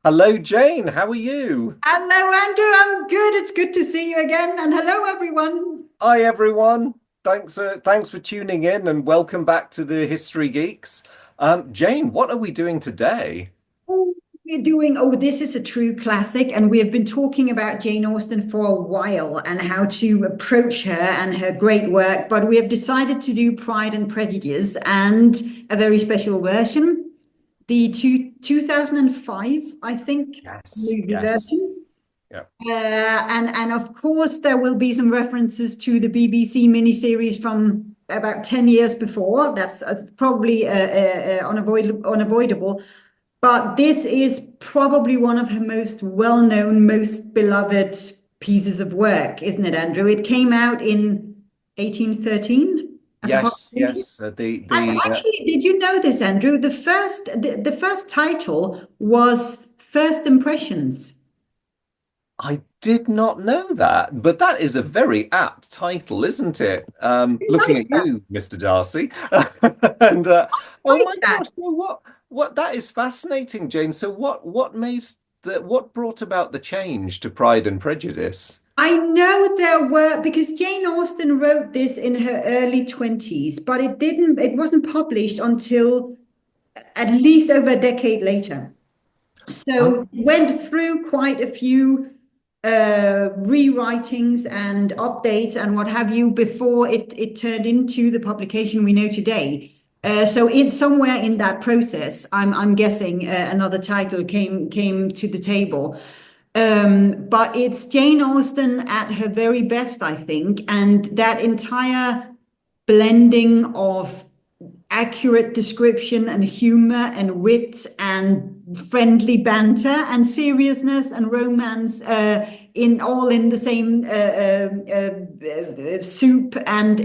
Hello, Jane. How are you? Hello, Andrew. I'm good. It's good to see you again. And hello, everyone. Hi, everyone. Thanks for tuning in and welcome back to the History Geeks. Jane, what are we doing today? Oh, we're doing, this is a true classic. And we have been talking about Jane Austen for a while and how to approach her and her great work. But we have decided to do Pride and Prejudice and a very special version, the 2005, I think, Yes, movie yes. version. Yeah. And of course, there will be some references to the BBC miniseries from about 10 years before. That's probably unavoidable. But this is probably one of her most well-known, most beloved pieces of work, isn't it, Andrew? It came out in 1813 as a Yes, publication. yes. And actually, did you know this, Andrew? The first title was First Impressions. I did not know that, but that is a very apt title, isn't it? I Looking like at that. you, Mr. Darcy. And I oh like my that. gosh, so what that is fascinating, Jane. So what brought about the change to Pride and Prejudice? I know there were because Jane Austen wrote this in her early 20s, but it wasn't published until at least over a decade later. So Oh, it went through quite a few rewritings and updates and what have you before it turned into the publication we know today. So in somewhere in that process, I'm guessing another title came to the table. But it's Jane Austen at her very best, I think, and that entire blending of accurate description and humor and wit and friendly banter and seriousness and romance in all in the same soup, and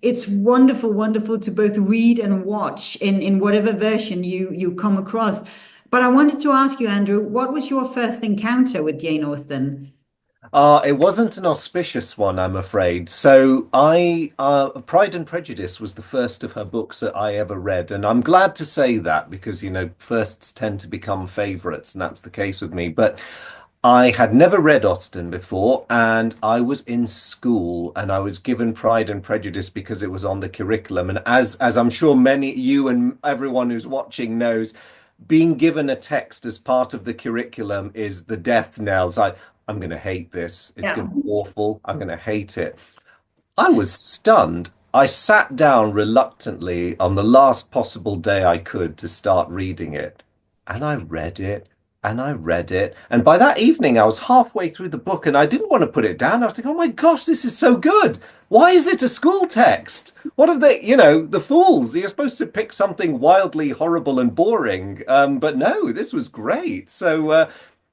it's wonderful to both read and watch in whatever version you come across. But I wanted to ask you, Andrew, what was your first encounter with Jane Austen? it wasn't an auspicious one, I'm afraid. Pride and Prejudice was the first of her books that I ever read, and I'm glad to say that because, firsts tend to become favorites, and that's the case with me. But I had never read Austen before, and I was in school, and I was given Pride and Prejudice because it was on the curriculum. And as I'm sure many you and everyone who's watching knows, being given a text as part of the curriculum is the death knell. It's like, I'm going to hate this. It's Yeah. going to be awful. I'm going to hate it. I was stunned. I sat down reluctantly on the last possible day I could to start reading it. And I read it and I read it. And by that evening, I was halfway through the book and I didn't want to put it down. I was thinking, oh my gosh, this is so good. Why is it a school text? What have they, the fools? You're supposed to pick something wildly horrible and boring. But no, this was great.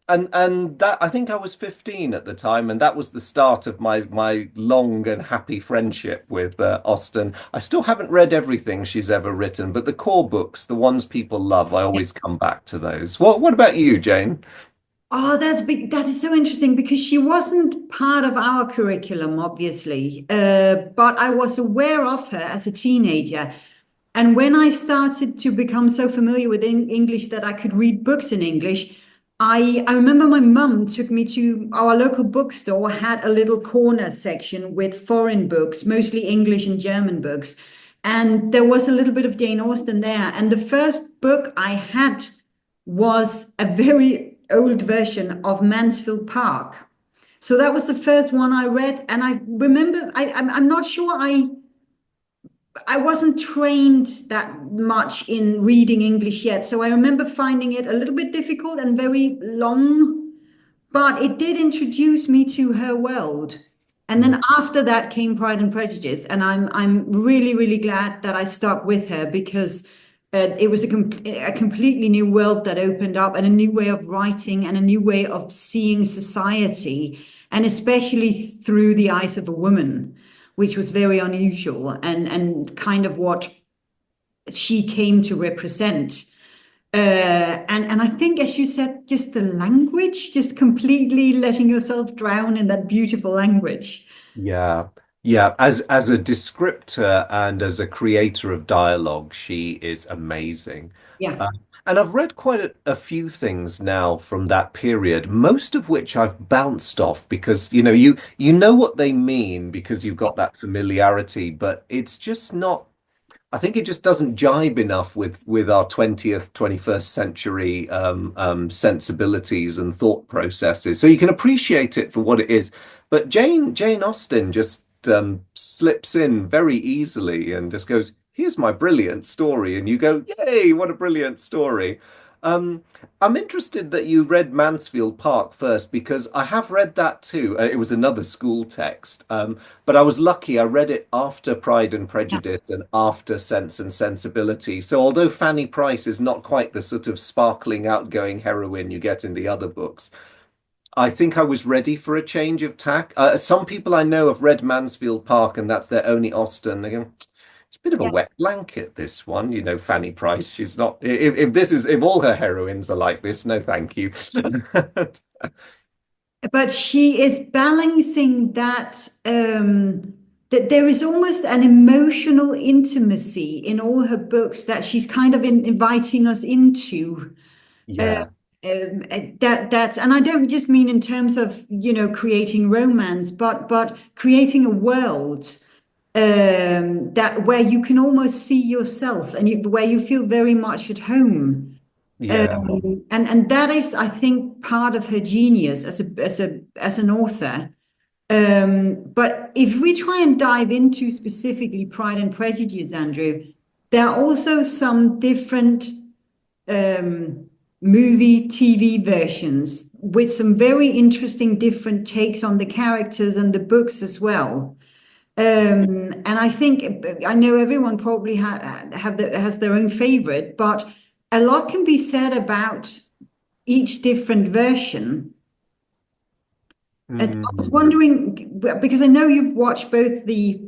And that I think I was 15 at the time, and that was the start of my long and happy friendship with Austen. I still haven't read everything she's ever written, but the core books, the ones people love, I always come back to those. What about you, Jane? Oh, that's big. That is so interesting because she wasn't part of our curriculum, obviously. But I was aware of her as a teenager. And when I started to become so familiar with English that I could read books in English, I remember my mum took me to our local bookstore, had a little corner section with foreign books, mostly English and German books. And there was a little bit of Jane Austen there. And the first book I had was a very old version of Mansfield Park. So that was the first one I read. And I remember, I'm not sure I wasn't trained that much in reading English yet. So I remember finding it a little bit difficult and very long, but it did introduce me to her world. And then after that came Pride and Prejudice, and I'm really glad that I stuck with her because it was a completely new world that opened up, and a new way of writing, and a new way of seeing society, and especially through the eyes of a woman, which was very unusual and kind of what she came to represent. And I think, as you said, just the language, just completely letting yourself drown in that beautiful language. Yeah. Yeah, as a descriptor and as a creator of dialogue, she is amazing. Yeah. And I've read quite a few things now from that period, most of which I've bounced off because, you know what they mean because you've got that familiarity, but it's just not. I think it just doesn't jibe enough with our 20th, 21st century sensibilities and thought processes. So you can appreciate it for what it is. But Jane Austen just slips in very easily and just goes, "Here's my brilliant story," and you go, "Yay, what a brilliant story!" Um, I'm interested that you read Mansfield Park first because I have read that too. It was another school text. But I was lucky, I read it after Pride and Yeah. Prejudice and after Sense and Sensibility. So although Fanny Price is not quite the sort of sparkling, outgoing heroine you get in the other books, I think I was ready for a change of tack. Some people I know have read Mansfield Park and that's their only Austen. They go, it's a bit of a Yeah. wet blanket, this one. Fanny Price. She's not. If all her heroines are like this, no, thank you. But she is balancing that there is almost an emotional intimacy in all her books that she's kind of inviting us into. Uh, Yeah, that's and I don't just mean in terms of creating romance, but creating a world that where you can almost see yourself and where you feel very much at home. yeah. And that is, I think, part of her genius as an author. But if we try and dive into specifically Pride and Prejudice, Andrew, there are also some different um, movie, TV versions with some very interesting different takes on the characters and the books as well. And I think I know everyone probably has their own favorite, but a lot can be said about each different version. And I was Mm, wondering because I know you've watched both the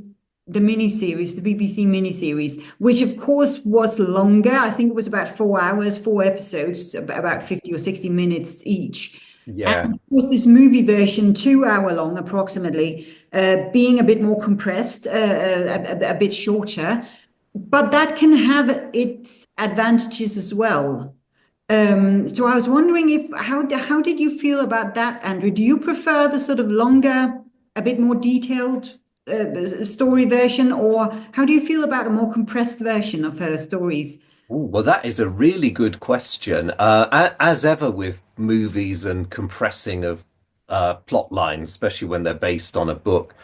miniseries, the BBC miniseries, which of course was longer. I think it was about 4 hours, 4 episodes, about 50 or 60 minutes each. yeah, And of course, this movie version, 2 hour long approximately, being a bit more compressed, a bit shorter, but that can have its advantages as well. So I was wondering if how did you feel about that, Andrew? Do you prefer the sort of longer, a bit more detailed story version, or how do you feel about a more compressed version of her stories? Ooh, well, that is a really good question. As ever with movies and compressing of plot lines, especially when they're based on a book,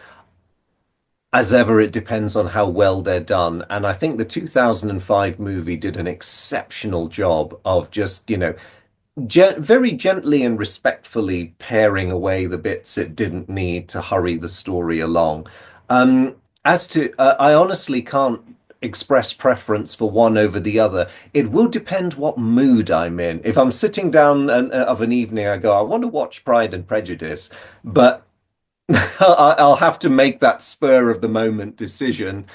as ever, it depends on how well they're done. And I think the 2005 movie did an exceptional job of just, very gently and respectfully paring away the bits it didn't need to hurry the story along. As to, I honestly can't express preference for one over the other. It will depend what mood I'm in. If I'm sitting down of an evening, I go, I want to watch Pride and Prejudice, but I'll have to make that spur of the moment decision.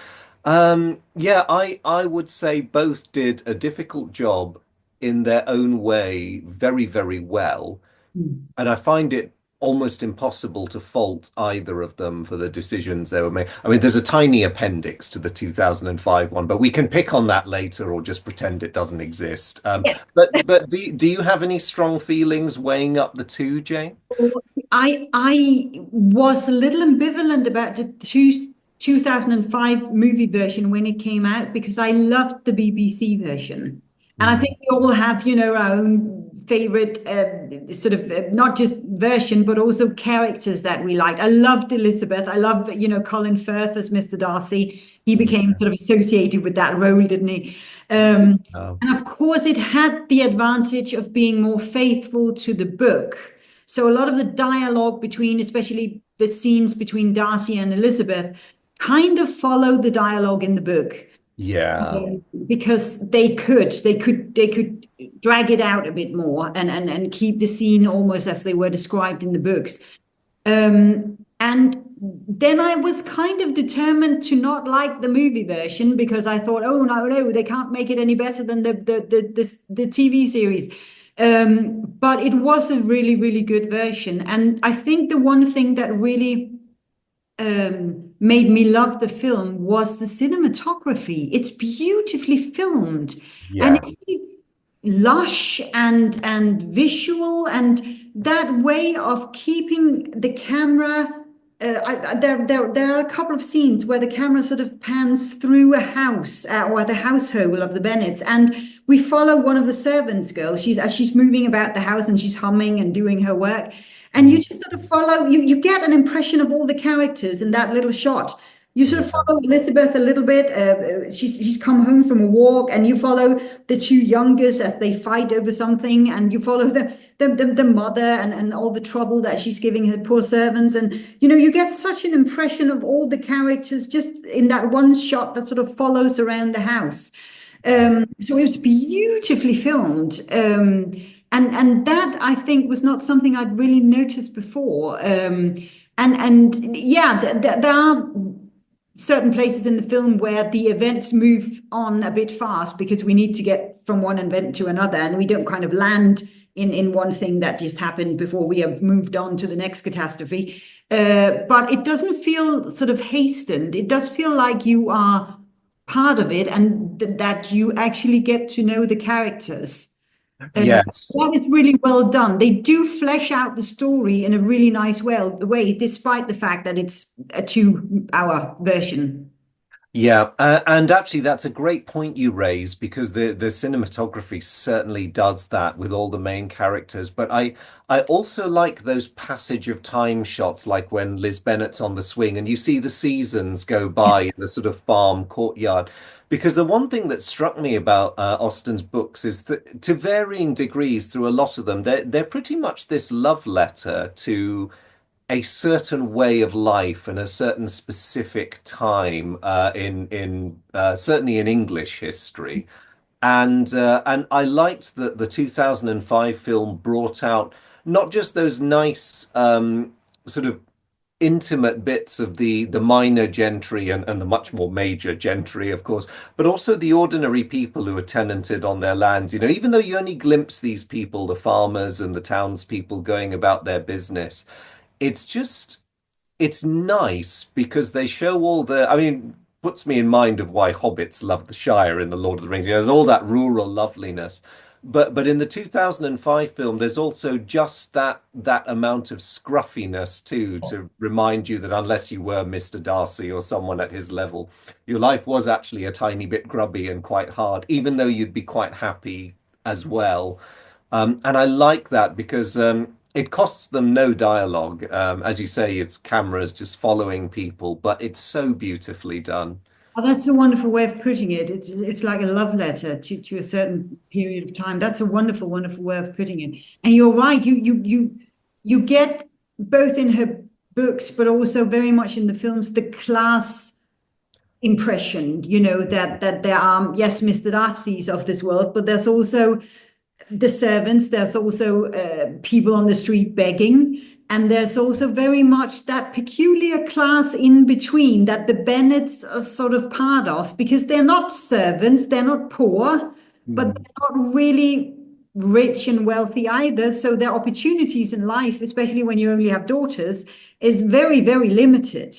Yeah, I would say both did a difficult job in their own way very, very well. Hmm. And I find it almost impossible to fault either of them for the decisions they were made. I mean, there's a tiny appendix to the 2005 one, but we can pick on that later or just pretend it doesn't exist. But do you have any strong feelings weighing up the two, Jane? I was a little ambivalent about the 2005 movie version when it came out because I loved the BBC version. And I think Mm, we all have, our own favorite sort of not just version, but also characters that we liked. I loved Elizabeth. I loved, Colin Firth as Mr. Darcy. He became yeah. sort of associated with that role, didn't he? Oh, And of course, it had the advantage of being more faithful to the book. So a lot of the dialogue between, especially the scenes between Darcy and Elizabeth, kind of follow the dialogue in the book yeah. because they could drag it out a bit more and keep the scene almost as they were described in the books. And then I was kind of determined to not like the movie version because I thought, oh no, they can't make it any better than the TV series. But it was a really, really good version. And I think the one thing that really made me love the film was the cinematography. It's beautifully filmed. And Yeah. lush and visual, and that way of keeping the camera. There are a couple of scenes where the camera sort of pans through a house, or the household of the Bennets, and we follow one of the servants' girls. She's as she's moving about the house and she's humming and doing her work, and you Mhm. just sort of follow. You get an impression of all the characters in that little shot. You sort of Yeah. follow Elizabeth a little bit. She's come home from a walk, and you follow the two youngest as they fight over something, and you follow the mother and all the trouble that she's giving her poor servants, and you get such an impression of all the characters just in that one shot that sort of follows around the house. So it was beautifully filmed. And that I think was not something I'd really noticed before. And yeah, there are certain places in the film where the events move on a bit fast because we need to get from one event to another, and we don't kind of land in one thing that just happened before we have moved on to the next catastrophe. But it doesn't feel sort of hastened. It does feel like you are part of it, and that you actually get to know the characters. Yes. That is really well done. They do flesh out the story in a really nice way, despite the fact that it's a 2 hour version. Yeah, and actually, that's a great point you raise because the cinematography certainly does that with all the main characters. But I also like those passage of time shots, like when Liz Bennet's on the swing and you see the seasons go by in the sort of farm courtyard. Because the one thing that struck me about Austen's books is that to varying degrees through a lot of them, they're pretty much this love letter to a certain way of life and a certain specific time in certainly in English history. And I liked that the 2005 film brought out not just those nice sort of intimate bits of the minor gentry and the much more major gentry, of course, but also the ordinary people who are tenanted on their lands. You know, even though you only glimpse these people, the farmers and the townspeople going about their business, it's just it's nice because they show all the, I mean, puts me in mind of why hobbits love the Shire in the Lord of the Rings. You know, there's all that rural loveliness. But in the 2005 film, there's also just that amount of scruffiness too, to remind you that unless you were Mr. Darcy or someone at his level, your life was actually a tiny bit grubby and quite hard, even though you'd be quite happy as well. And I like that because it costs them no dialogue. As you say, it's cameras just following people, but it's so beautifully done. Oh, that's a wonderful way of putting it. It's like a love letter to a certain period of time. That's a wonderful, wonderful way of putting it. And you're right. You get both in her books, but also very much in the films, the class impression. That there are, yes, Mr. Darcy's of this world, but there's also the servants, there's also people on the street begging, and there's also very much that peculiar class in between that the Bennets are sort of part of, because they're not servants, they're not poor, but Mm. they're not really rich and wealthy either. So their opportunities in life, especially when you only have daughters, is very, very limited.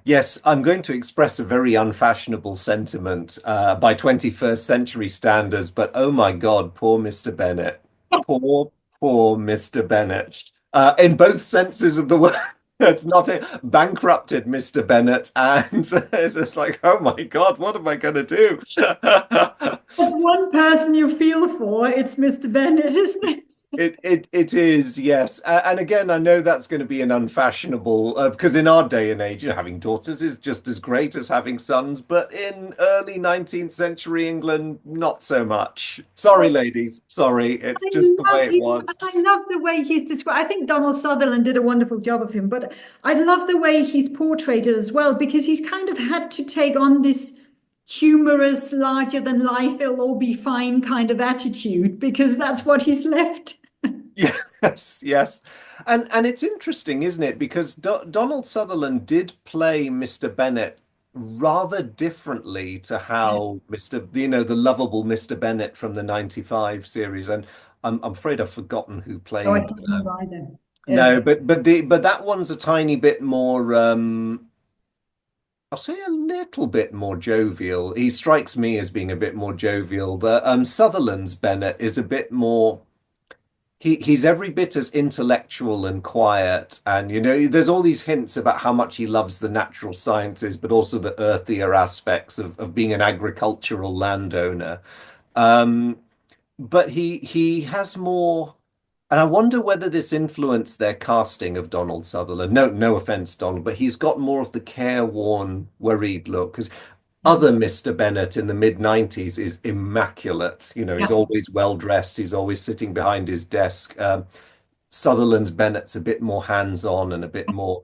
Yes, I'm going to express a very unfashionable sentiment by 21st century standards, but oh my God, poor Mr. Bennet. Poor, poor Mr. Bennet. In both senses of the word. It's not a bankrupted Mr. Bennet, and it's just like, oh my God, what am I going to do? There's one person you feel for, it's Mr. Bennet, isn't it? It is, yes. And again, I know that's going to be an unfashionable because in our day and age, you know, having daughters is just as great as having sons, but in early 19th century England, not so much. Sorry, ladies. Sorry, it's I just the way it and was. I love the way he's described. I think Donald Sutherland did a wonderful job of him, but I love the way he's portrayed it as well, because he's kind of had to take on this humorous, larger than life, it'll all be fine kind of attitude, because that's what he's left. Yes, yes. And it's interesting, isn't it? Because Donald Sutherland did play Mr. Bennet rather differently to how Mr. You know, the lovable Mr. Bennet from the 95 series. And I'm afraid I've forgotten who Oh, I played don't know either. no, but that one's a tiny bit more I'll say a little bit more jovial. He strikes me as being a bit more jovial. The Sutherland's Bennett is a bit more. He's every bit as intellectual and quiet, and there's all these hints about how much he loves the natural sciences, but also the earthier aspects of being an agricultural landowner. Um, but he has more, and I wonder whether this influenced their casting of Donald Sutherland. No offense, Donald, but he's got more of the careworn, worried look. Because other Mr. Bennett in the mid 90s is immaculate. He's Yeah. always well dressed. He's always sitting behind his desk. Sutherland's Bennett's a bit more hands-on and a bit more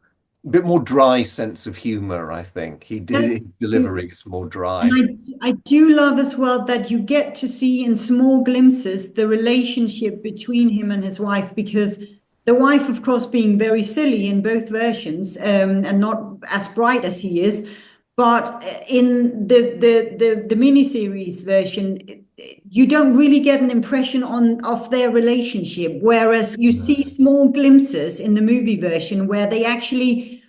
dry sense of humor, I think. That's His delivery is more And dry. I do love as well that you get to see in small glimpses the relationship between him and his wife, because the wife, of course, being very silly in both versions, and not as bright as he is, but in the miniseries version, you don't really get an impression of their relationship, whereas you see small glimpses in the movie version where they actually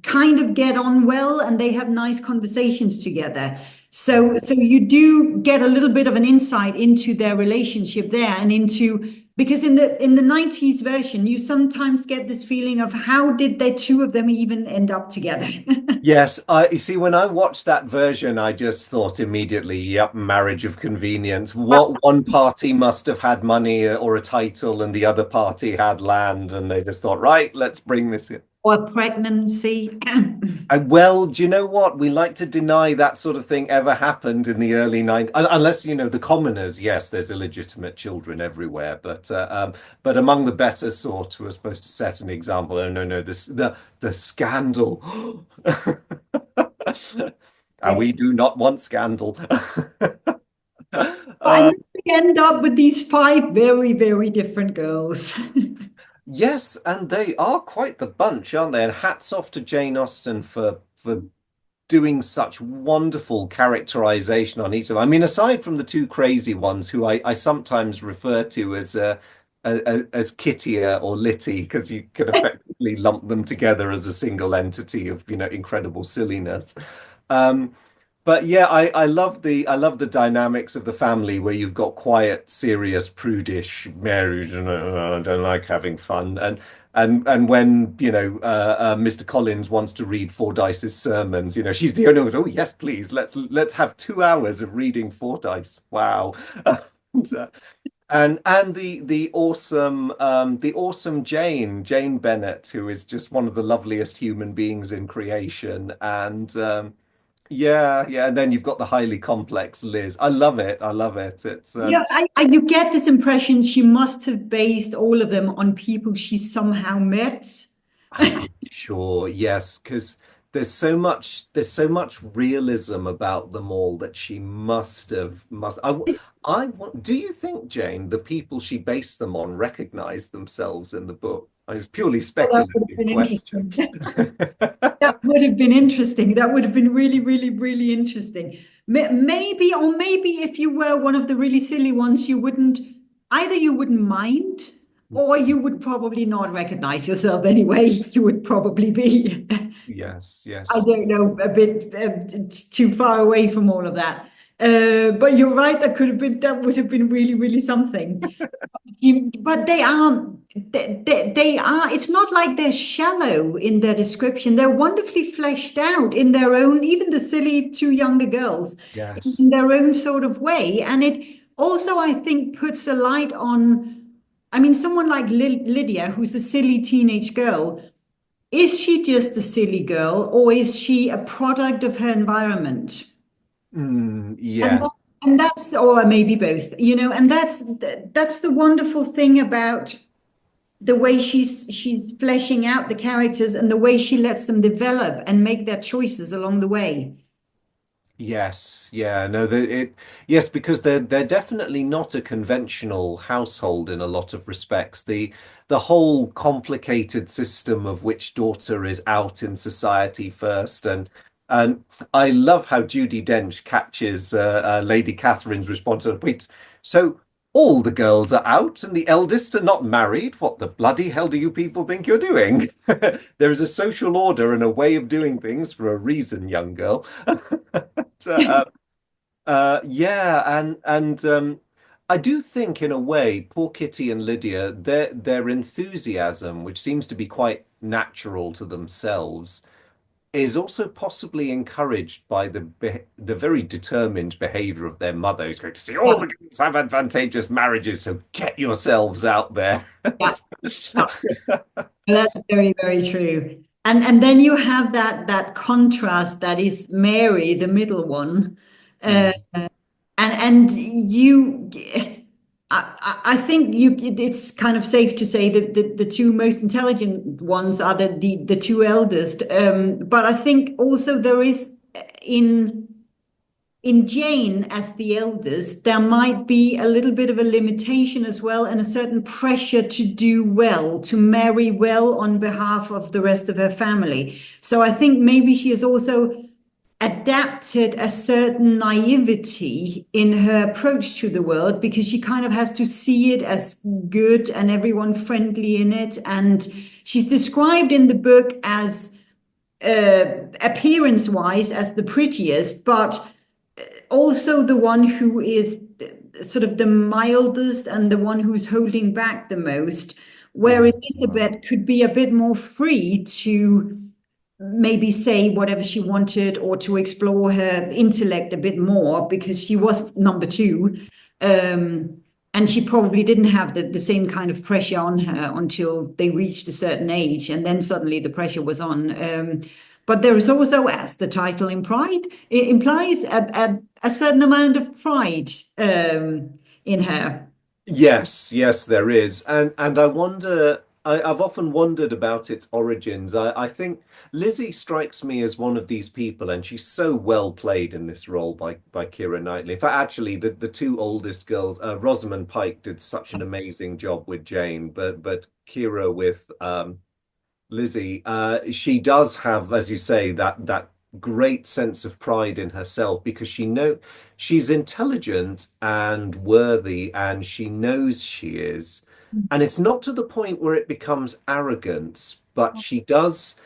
kind of get on well and they have nice conversations together. So you do get a little bit of an insight into their relationship there, and into, because in the 90s version you sometimes get this feeling of how did the two of them even end up together. Yes, you see, when I watched that version, I just thought immediately, yep, marriage of convenience. What one party must have had money or a title, and the other party had land, and they just thought, right, let's bring this in. Or pregnancy. Well, do you know what? We like to deny that sort of thing ever happened in the early 90s, unless, the commoners, yes, there's illegitimate children everywhere, but among the better sort who are supposed to set an example. Oh, no, no, the scandal. And we do not want scandal. And Uh, then we end up with these five very, very different girls. yes, and they are quite the bunch, aren't they? And hats off to Jane Austen for doing such wonderful characterization on each of them. I mean, aside from the two crazy ones, who I sometimes refer to as Kittier or Litty, because you can effectively lump them together as a single entity of incredible silliness. Um, but yeah, I love the dynamics of the family where you've got quiet, serious, prudish Mary, I don't like having fun, and when Mr. Collins wants to read Fordyce's sermons, she's the only one. Oh yes, please, let's have 2 hours of reading Fordyce. Wow. And the awesome Jane Bennett, who is just one of the loveliest human beings in creation, and yeah, yeah, and then you've got the highly complex Liz. I love it. I love it. It's Yeah, you get this impression she must have based all of them on people she somehow met. I'm sure, yes, because there's so much realism about them all that she must. Do you think, Jane, the people she based them on recognize themselves in the book? It's purely Well, that would have speculative been question. interesting. That would have been interesting. That would have been really, really, really interesting. Maybe if you were one of the really silly ones, either you wouldn't mind, or you would probably not recognize yourself anyway. You would probably be, Yes, I yes. don't know, a bit too far away from all of that. But you're right, that would have been really, really something. But they are, it's not like they're shallow in their description. They're wonderfully fleshed out in their own, even the silly two younger girls, in Yes. their own sort of way. And it also, I think, puts a light on, I mean, someone like Lydia, who's a silly teenage girl. Is she just a silly girl, or is she a product of her environment? And Yes. that, and that's, or maybe both, and that's the wonderful thing about the way she's fleshing out the characters and the way she lets them develop and make their choices along the way. Yes, yeah, no, yes, because they're definitely not a conventional household in a lot of respects. The whole complicated system of which daughter is out in society first, and I love how Judi Dench catches Lady Catherine's response. Wait, so all the girls are out and the eldest are not married. What the bloody hell do you people think you're doing? There is a social order and a way of doing things for a reason, young girl. So, yeah, and I do think, in a way, poor Kitty and Lydia, their enthusiasm, which seems to be quite natural to themselves, is also possibly encouraged by the very determined behavior of their mother, who's going to say, all Yeah, the girls have advantageous marriages, so get yourselves out there. yeah, yeah. That's very, very true. And then you have that contrast that is Mary, the middle one. Uh, Mm, and you I think it's kind of safe to say that the two most intelligent ones are the two eldest. But I think also there is in in Jane as the eldest, there might be a little bit of a limitation as well and a certain pressure to do well, to marry well on behalf of the rest of her family. So I think maybe she has also adapted a certain naivety in her approach to the world because she kind of has to see it as good and everyone friendly in it. And she's described in the book as appearance wise as the prettiest, but also the one who is sort of the mildest and the one who's holding back the most, where mm, Elizabeth could be a bit more free to maybe say whatever she wanted or to explore her intellect a bit more because she was number two. Um, and she probably didn't have the same kind of pressure on her until they reached a certain age. And then suddenly the pressure was on. But there is also, as the title it implies a certain amount of pride in her. yes, yes, there is. And I wonder, I've often wondered about its origins. I think Lizzie strikes me as one of these people, and she's so well played in this role by Keira Knightley. In fact, actually, the two oldest girls, Rosamund Pike did such an amazing job with Jane, but Keira with Lizzie, she does have, as you say, that great sense of pride in herself because she's intelligent and worthy, and she knows she is. And it's not to the point where it becomes arrogance, but she does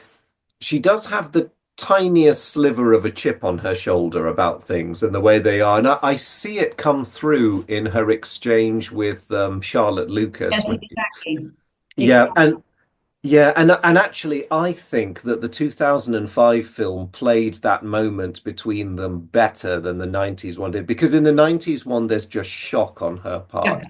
have the tiniest sliver of a chip on her shoulder about things and the way they are. And I see it come through in her exchange with Charlotte Lucas Yes, when exactly. yeah, Exactly. and actually, I think that the 2005 film played that moment between them better than the 90s one did, because in the 90s one, there's just shock on her Yeah. part.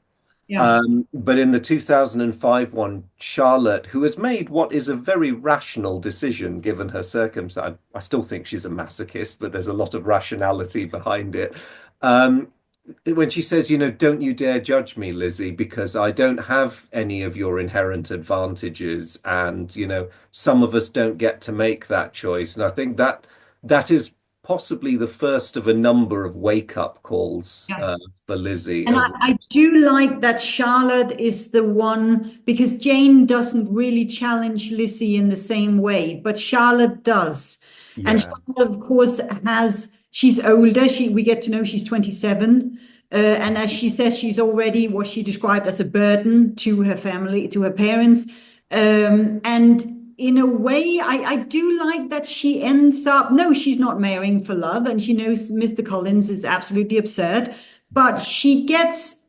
Yeah. But in the 2005 one, Charlotte, who has made what is a very rational decision given her circumstance, I still think she's a masochist, but there's a lot of rationality behind it. Um, when she says, don't you dare judge me, Lizzie, because I don't have any of your inherent advantages, and some of us don't get to make that choice. And I think that is possibly the first of a number of wake-up calls Yeah. for Lizzie And over. I do like that Charlotte is the one because Jane doesn't really challenge Lizzie in the same way, but Charlotte does. And Yeah, Charlotte, of course, she's older. We get to know she's 27. And as she says, she's already what she described as a burden to her family, to her parents. And in a way, I do like that she ends up, no, she's not marrying for love, and she knows Mr. Collins is absolutely absurd, but she gets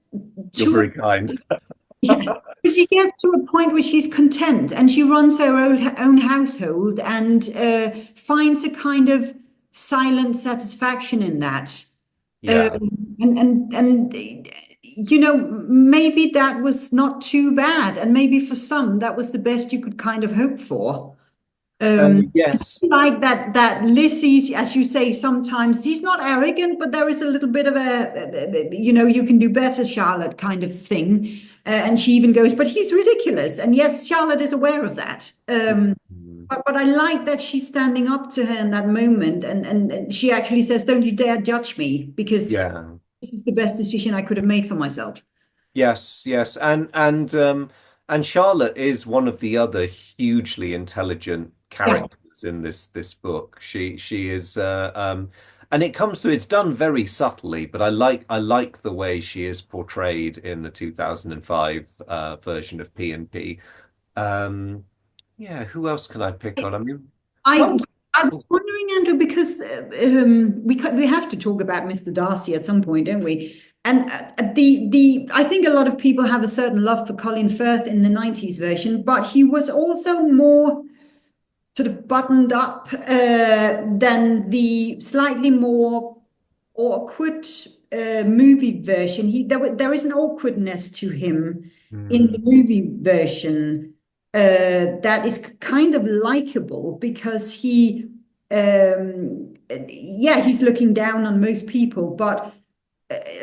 you're to very kind. yeah, but she gets to a point where she's content and she runs her own household and finds a kind of silent satisfaction in that. Um, Yeah. and maybe that was not too bad, and maybe for some that was the best you could kind of hope for. Yes. Like that Lizzie, as you say, sometimes he's not arrogant, but there is a little bit of you can do better, Charlotte, kind of thing. And she even goes, but he's ridiculous. And yes, Charlotte is aware of that. Mhm. But I like that she's standing up to her in that moment, and she actually says, "Don't you dare judge me, because Yeah. this is the best decision I could have made for myself." Yes, yes, and Charlotte is one of the other hugely intelligent Yeah, characters in this book. She is, And it comes through, it's done very subtly, but I like the way she is portrayed in the 2005 version of P&P. Um, yeah, who else can I pick on? I mean, I one. I was wondering, Andrew, because we have to talk about Mr. Darcy at some point, don't we? And the I think a lot of people have a certain love for Colin Firth in the 90s version, but he was also more sort of buttoned up than the slightly more awkward movie version. There is an awkwardness to him in the Hmm. movie version that is kind of likable because yeah, he's looking down on most people, but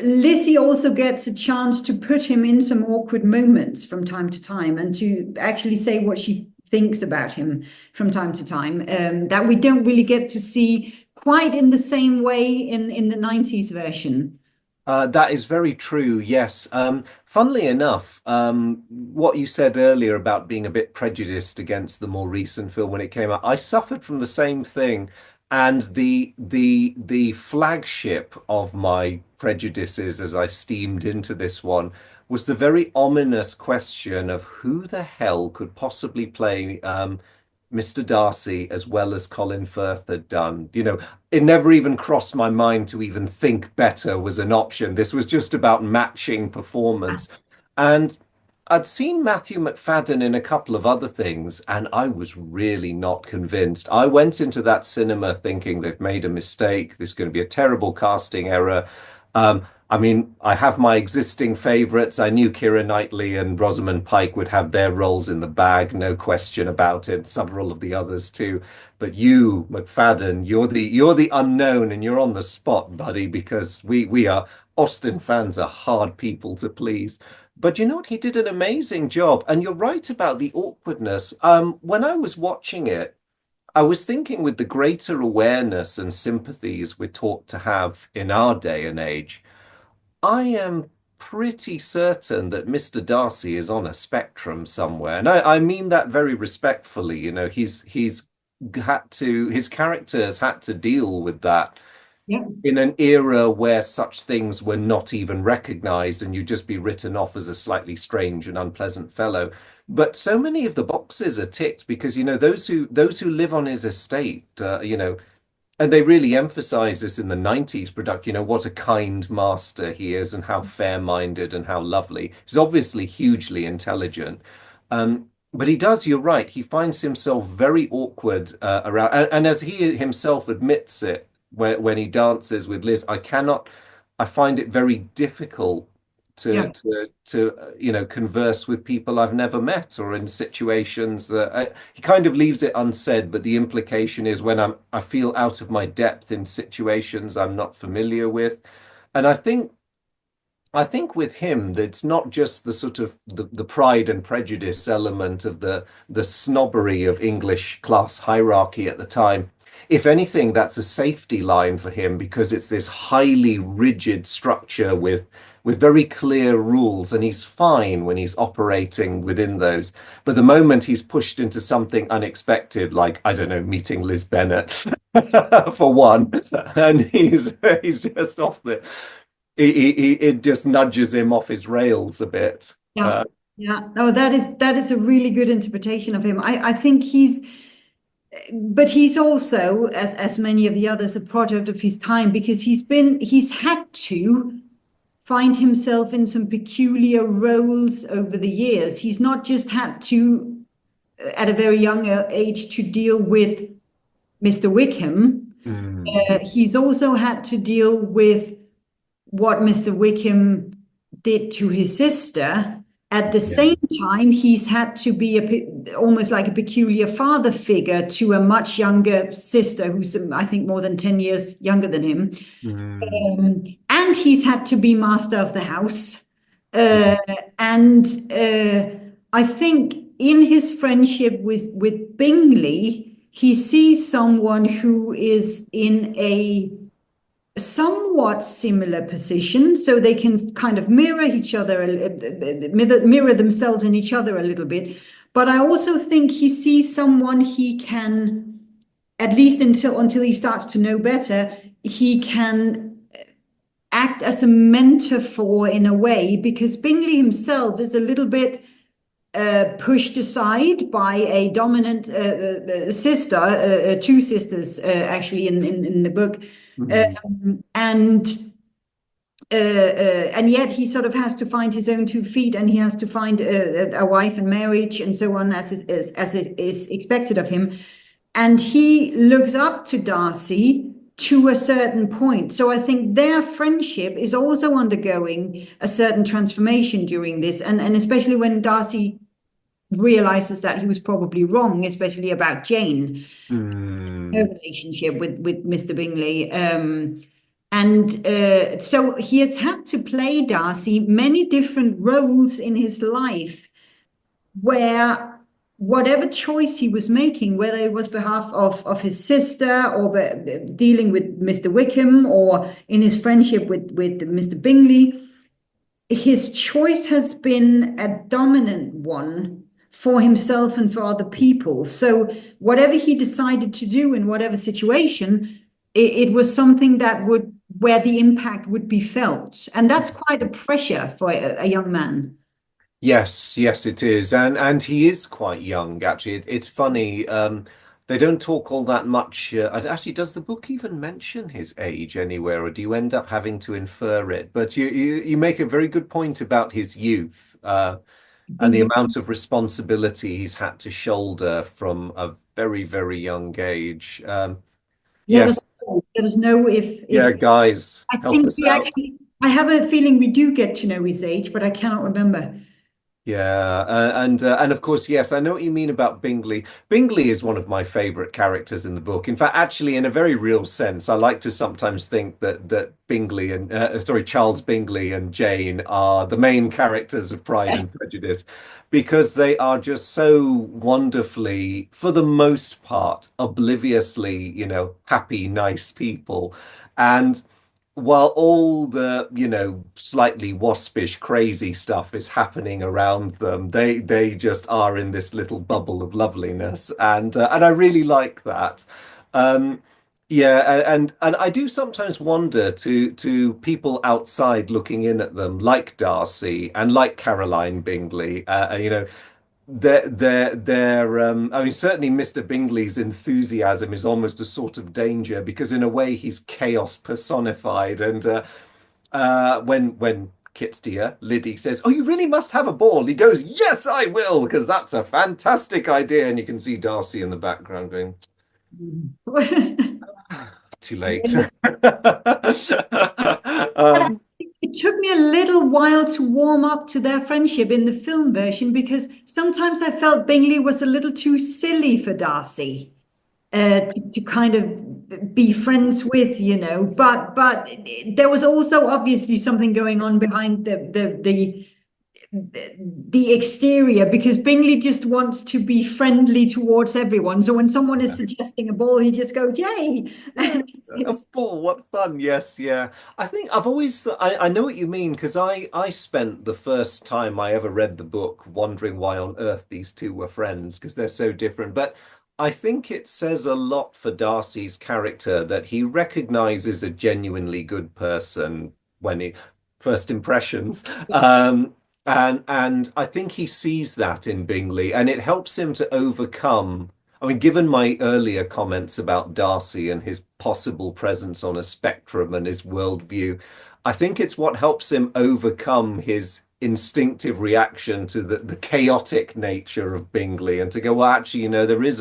Lizzie also gets a chance to put him in some awkward moments from time to time and to actually say what she thinks about him from time to time that we don't really get to see quite in the same way in the 90s version. That is very true, yes. Funnily enough, what you said earlier about being a bit prejudiced against the more recent film when it came out, I suffered from the same thing. And the flagship of my prejudices as I steamed into this one was the very ominous question of who the hell could possibly play Mr. Darcy as well as Colin Firth had done. It never even crossed my mind to even think better was an option. This was just about matching performance. And I'd seen Matthew McFadden in a couple of other things, and I was really not convinced. I went into that cinema thinking they've made a mistake. There's going to be a terrible casting error. I mean, I have my existing favorites. I knew Keira Knightley and Rosamund Pike would have their roles in the bag, no question about it. Several of the others too. But you, McFadden, you're the unknown, and you're on the spot, buddy, because we are Austen fans are hard people to please. But you know what? He did an amazing job. And you're right about the awkwardness. When I was watching it, I was thinking with the greater awareness and sympathies we're taught to have in our day and age, I am pretty certain that Mr. Darcy is on a spectrum somewhere. And I mean that very respectfully. He's had to, his characters had to deal with that Yeah, in an era where such things were not even recognized and you'd just be written off as a slightly strange and unpleasant fellow. But so many of the boxes are ticked because, those who live on his estate, and they really emphasize this in the 90s production, what a kind master he is and how fair-minded and how lovely. He's obviously hugely intelligent. But he does, you're right, he finds himself very awkward around, and as he himself admits it, when he dances with Liz, I find it very difficult to yeah. converse with people I've never met or in situations. He kind of leaves it unsaid, but the implication is when I feel out of my depth in situations I'm not familiar with, and I think with him, it's not just the sort of the Pride and Prejudice element of the snobbery of English class hierarchy at the time. If anything, that's a safety line for him because it's this highly rigid structure with very clear rules, and he's fine when he's operating within those. But the moment he's pushed into something unexpected, like I don't know, meeting Liz Bennet for one, and he's just off it just nudges him off his rails a bit. Yeah. Yeah. No, that is a really good interpretation of him. I think but he's also, as many of the others, a product of his time because he's had to find himself in some peculiar roles over the years. He's not just had to, at a very young age, to deal with Mr. Wickham. Mm, He's also had to deal with what Mr. Wickham did to his sister. At the yeah. same time, he's had to be almost like a peculiar father figure to a much younger sister who's, I think, more than 10 years younger than him. Mm, And he's had to be master of the house. yeah. Uh, and I think in his friendship with Bingley, he sees someone who is in a somewhat similar position, so they can kind of mirror each other, mirror themselves in each other a little bit. But I also think he sees someone he can at least until he starts to know better, he can act as a metaphor in a way, because Bingley himself is a little bit pushed aside by a dominant sister, two sisters actually in the book, Mm. and and yet he sort of has to find his own 2 feet, and he has to find a wife and marriage and so on, as it is expected of him. And he looks up to Darcy to a certain point. So I think their friendship is also undergoing a certain transformation during this, and especially when Darcy realizes that he was probably wrong, especially about Jane, her Mm. relationship with Mr. Bingley. And so he has had to play Darcy many different roles in his life, where whatever choice he was making, whether it was behalf of his sister, or dealing with Mr. Wickham, or in his friendship with Mr. Bingley, his choice has been a dominant one for himself and for other people. So whatever he decided to do in whatever situation, it was something that would, where the impact would be felt. And that's quite a pressure for a young man. Yes, yes, it is, and he is quite young. Actually, it's funny. They don't talk all that much. Actually, does the book even mention his age anywhere, or do you end up having to infer it? But you make a very good point about his youth, I and think the you, amount of responsibility he's had to shoulder from a very, very young age. let us Yes, let us know yeah, if guys, I help think us we out. actually, I have a feeling we do get to know his age, but I cannot remember. Yeah, and of course, yes, I know what you mean about Bingley. Bingley is one of my favorite characters in the book. In fact, actually, in a very real sense, I like to sometimes think that Bingley and sorry, Charles Bingley and Jane are the main characters of Pride and Prejudice, because they are just so wonderfully, for the most part, obliviously, happy, nice people, and while all the, slightly waspish, crazy stuff is happening around them, they just are in this little bubble of loveliness, and I really like that. Um, yeah, and I do sometimes wonder to people outside looking in at them, like Darcy and like Caroline Bingley, I mean, certainly Mr. Bingley's enthusiasm is almost a sort of danger, because in a way he's chaos personified. And when Kit's dear Liddy says, "Oh, you really must have a ball," he goes, "Yes, I will, because that's a fantastic idea." And you can see Darcy in the background going, "Too late." And Um, it took me a little while to warm up to their friendship in the film version, because sometimes I felt Bingley was a little too silly for Darcy to kind of be friends with, But there was also obviously something going on behind the exterior, because Bingley just wants to be friendly towards everyone. So when someone is suggesting a ball, he just goes, "Yay!" Yeah, And a ball, what fun. Yes, yeah. I think I've always I know what you mean, because I spent the first time I ever read the book wondering why on earth these two were friends, because they're so different. But I think it says a lot for Darcy's character that he recognizes a genuinely good person when he first impressions. And I think he sees that in Bingley, and it helps him to overcome. I mean, given my earlier comments about Darcy and his possible presence on a spectrum and his worldview, I think it's what helps him overcome his instinctive reaction to the chaotic nature of Bingley, and to go, well, actually, there is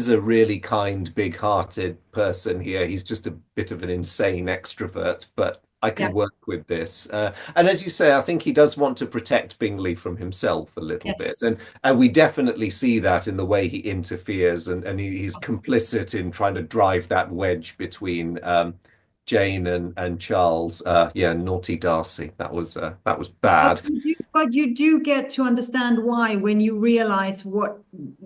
a really kind, big-hearted person here. He's just a bit of an insane extrovert, but I yeah, can work with this. And as you say, I think he does want to protect Bingley from himself a little bit. yes. And we definitely see that in the way he interferes, and he's complicit in trying to drive that wedge between Jane and Charles. Yeah, naughty Darcy. That was bad. But you do get to understand why when you realize what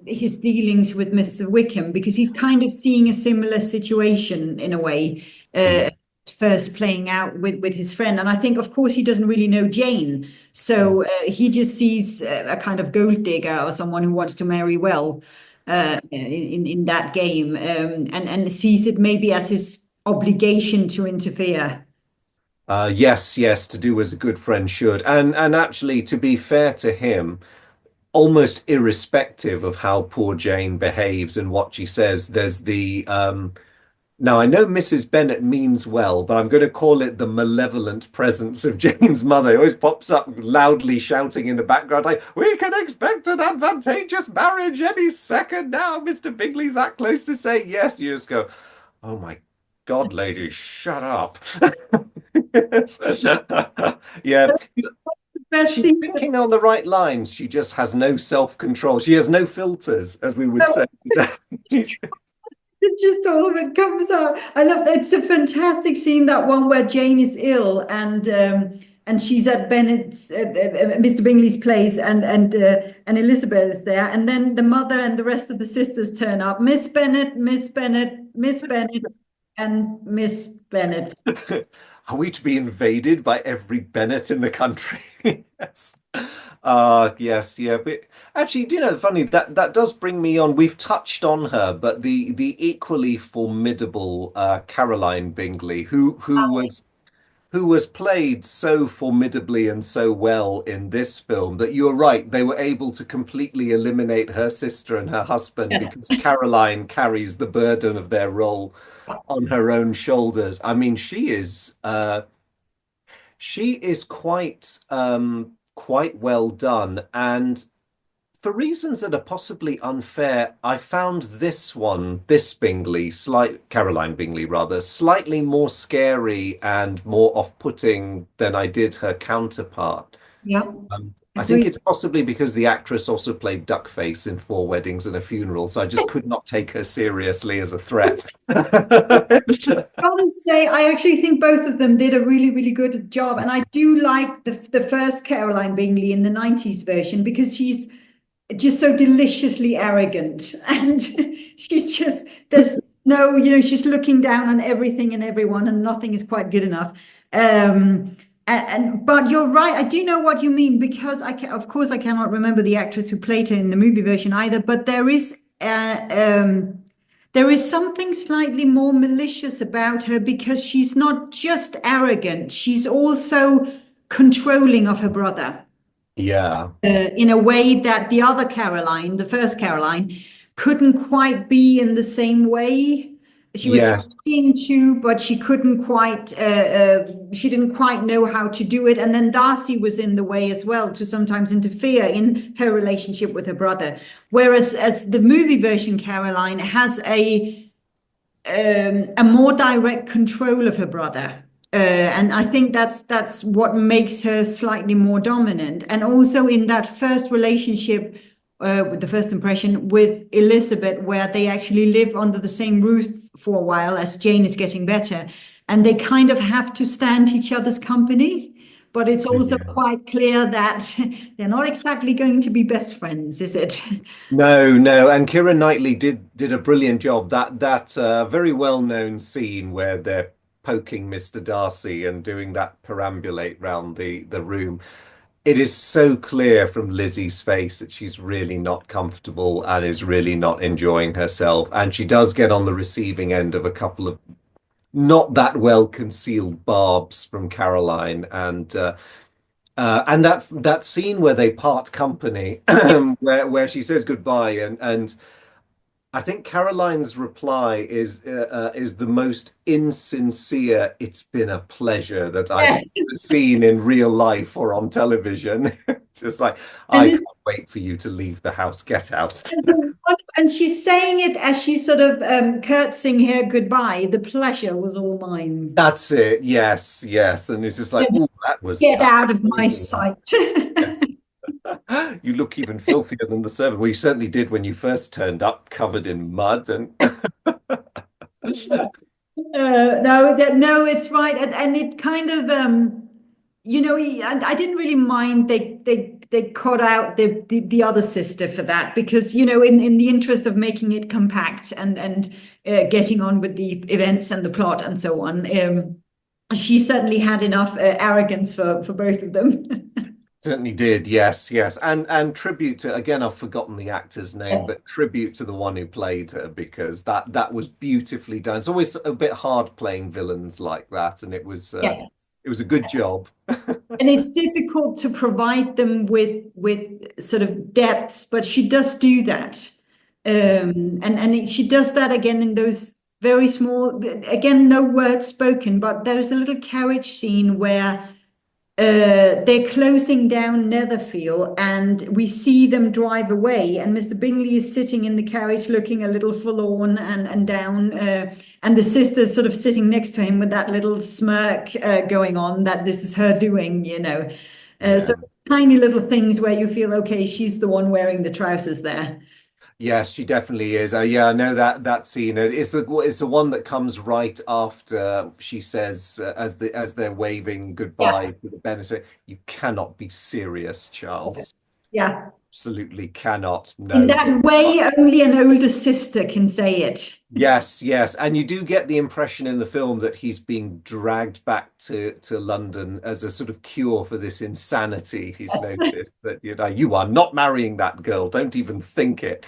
his dealings with Mr. Wickham, because he's kind of seeing a similar situation in a way, Mm. first playing out with his friend. And I think, of course, he doesn't really know Jane. So he just sees a kind of gold digger or someone who wants to marry well. in that game, and sees it maybe as his obligation to interfere. Yes, yes, to do as a good friend should. And actually, to be fair to him, almost irrespective of how poor Jane behaves and what she says, there's the now I know Mrs. Bennet means well, but I'm going to call it the malevolent presence of Jane's mother. It always pops up loudly shouting in the background, like, "We can expect an advantageous marriage any second now. Mr. Bingley's that close to saying yes." You just go, "Oh my God, lady, shut up." Yes. Yeah, Best she's scene. thinking on the right lines. She just has no self-control. She has no filters, as we would say today. It just all of it comes out. I love that. It's a fantastic scene, that one where Jane is ill and she's at Bennett's Mr. Bingley's place and Elizabeth is there, and then the mother and the rest of the sisters turn up. Miss Bennet, Miss Bennet, Miss Bennet, and Miss Bennet. Are we to be invaded by every Bennett in the country? Yes. Yes, yeah. But actually, do you know, funny that does bring me on. We've touched on her, but the equally formidable Caroline Bingley, who was played so formidably and so well in this film that you're right, they were able to completely eliminate her sister and her husband Yes. because Caroline carries the burden of their role on her own shoulders. I mean, she is quite well done, and for reasons that are possibly unfair, I found this Bingley, Caroline Bingley rather, slightly more scary and more off-putting than I did her counterpart. Yeah, I think agreed. it's possibly because the actress also played Duckface in Four Weddings and a Funeral, so I just could not take her seriously as a threat. Gotta say, I actually think both of them did a really, really good job, and I do like the first Caroline Bingley in the '90s version because she's just so deliciously arrogant, and she's just there's no, she's looking down on everything and everyone, and nothing is quite good enough. But you're right, I do know what you mean because of course I cannot remember the actress who played her in the movie version either, but there is something slightly more malicious about her because she's not just arrogant, she's also controlling of her brother Yeah. in a way that the other Caroline, the first Caroline, couldn't quite be in the same way. She was Yes. trying to, but she couldn't quite, she didn't quite know how to do it. And then Darcy was in the way as well to sometimes interfere in her relationship with her brother. Whereas as the movie version, Caroline has a more direct control of her brother. And I think that's what makes her slightly more dominant. And also in that first relationship, with the first impression with Elizabeth, where they actually live under the same roof for a while as Jane is getting better, and they kind of have to stand each other's company. But it's also quite clear that they're not exactly going to be best friends, is it? No, no, and Keira Knightley did a brilliant job. That very well-known scene where they're poking Mr. Darcy and doing that perambulate round the room. It is so clear from Lizzie's face that she's really not comfortable and is really not enjoying herself. And she does get on the receiving end of a couple of not that well concealed barbs from Caroline, and that scene where they part company, where she says goodbye, and I think Caroline's reply is the most insincere. It's been a pleasure that I've Yes. ever seen in real life or on television. It's just like And I can't wait for you to leave the house. Get out. and she's saying it as she's sort of curtsying her goodbye. The pleasure was all mine. That's it. Yes, yes. And it's just like, oh, Get that out of was my amazing. sight. Yes. You look even filthier than the servant. Well, you certainly did when you first turned up, covered in mud and No, it's right, and it kind of and I didn't really mind they cut out the other sister for that because in the interest of making it compact and getting on with the events and the plot and so on. She certainly had enough arrogance for both of them. Certainly did, yes, yes. And tribute to, again, I've forgotten the actor's name, Yes. but tribute to the one who played her, because that was beautifully done. It's always a bit hard playing villains like that, and Yes. it was a good job. And it's difficult to provide them with sort of depths, but she does do that. She does that again in those very small, again, no words spoken, but there's a little carriage scene where they're closing down Netherfield and we see them drive away. And Mr. Bingley is sitting in the carriage looking a little forlorn and down. And the sister's sort of sitting next to him with that little smirk going on that this is her doing, you know. So Yeah. tiny little things where you feel, okay, she's the one wearing the trousers there. Yes, she definitely is. Yeah, I know that scene. It's the one that comes right after she says, as they're waving Yeah. goodbye to the benefit, "You cannot be serious, Charles. Yeah. Absolutely cannot. In No." that way, only an older sister can say it. Yes, yes, and you do get the impression in the film that he's being dragged back to London as a sort of cure for this insanity. He's Yes. noticed that, you are not marrying that girl. Don't even think it.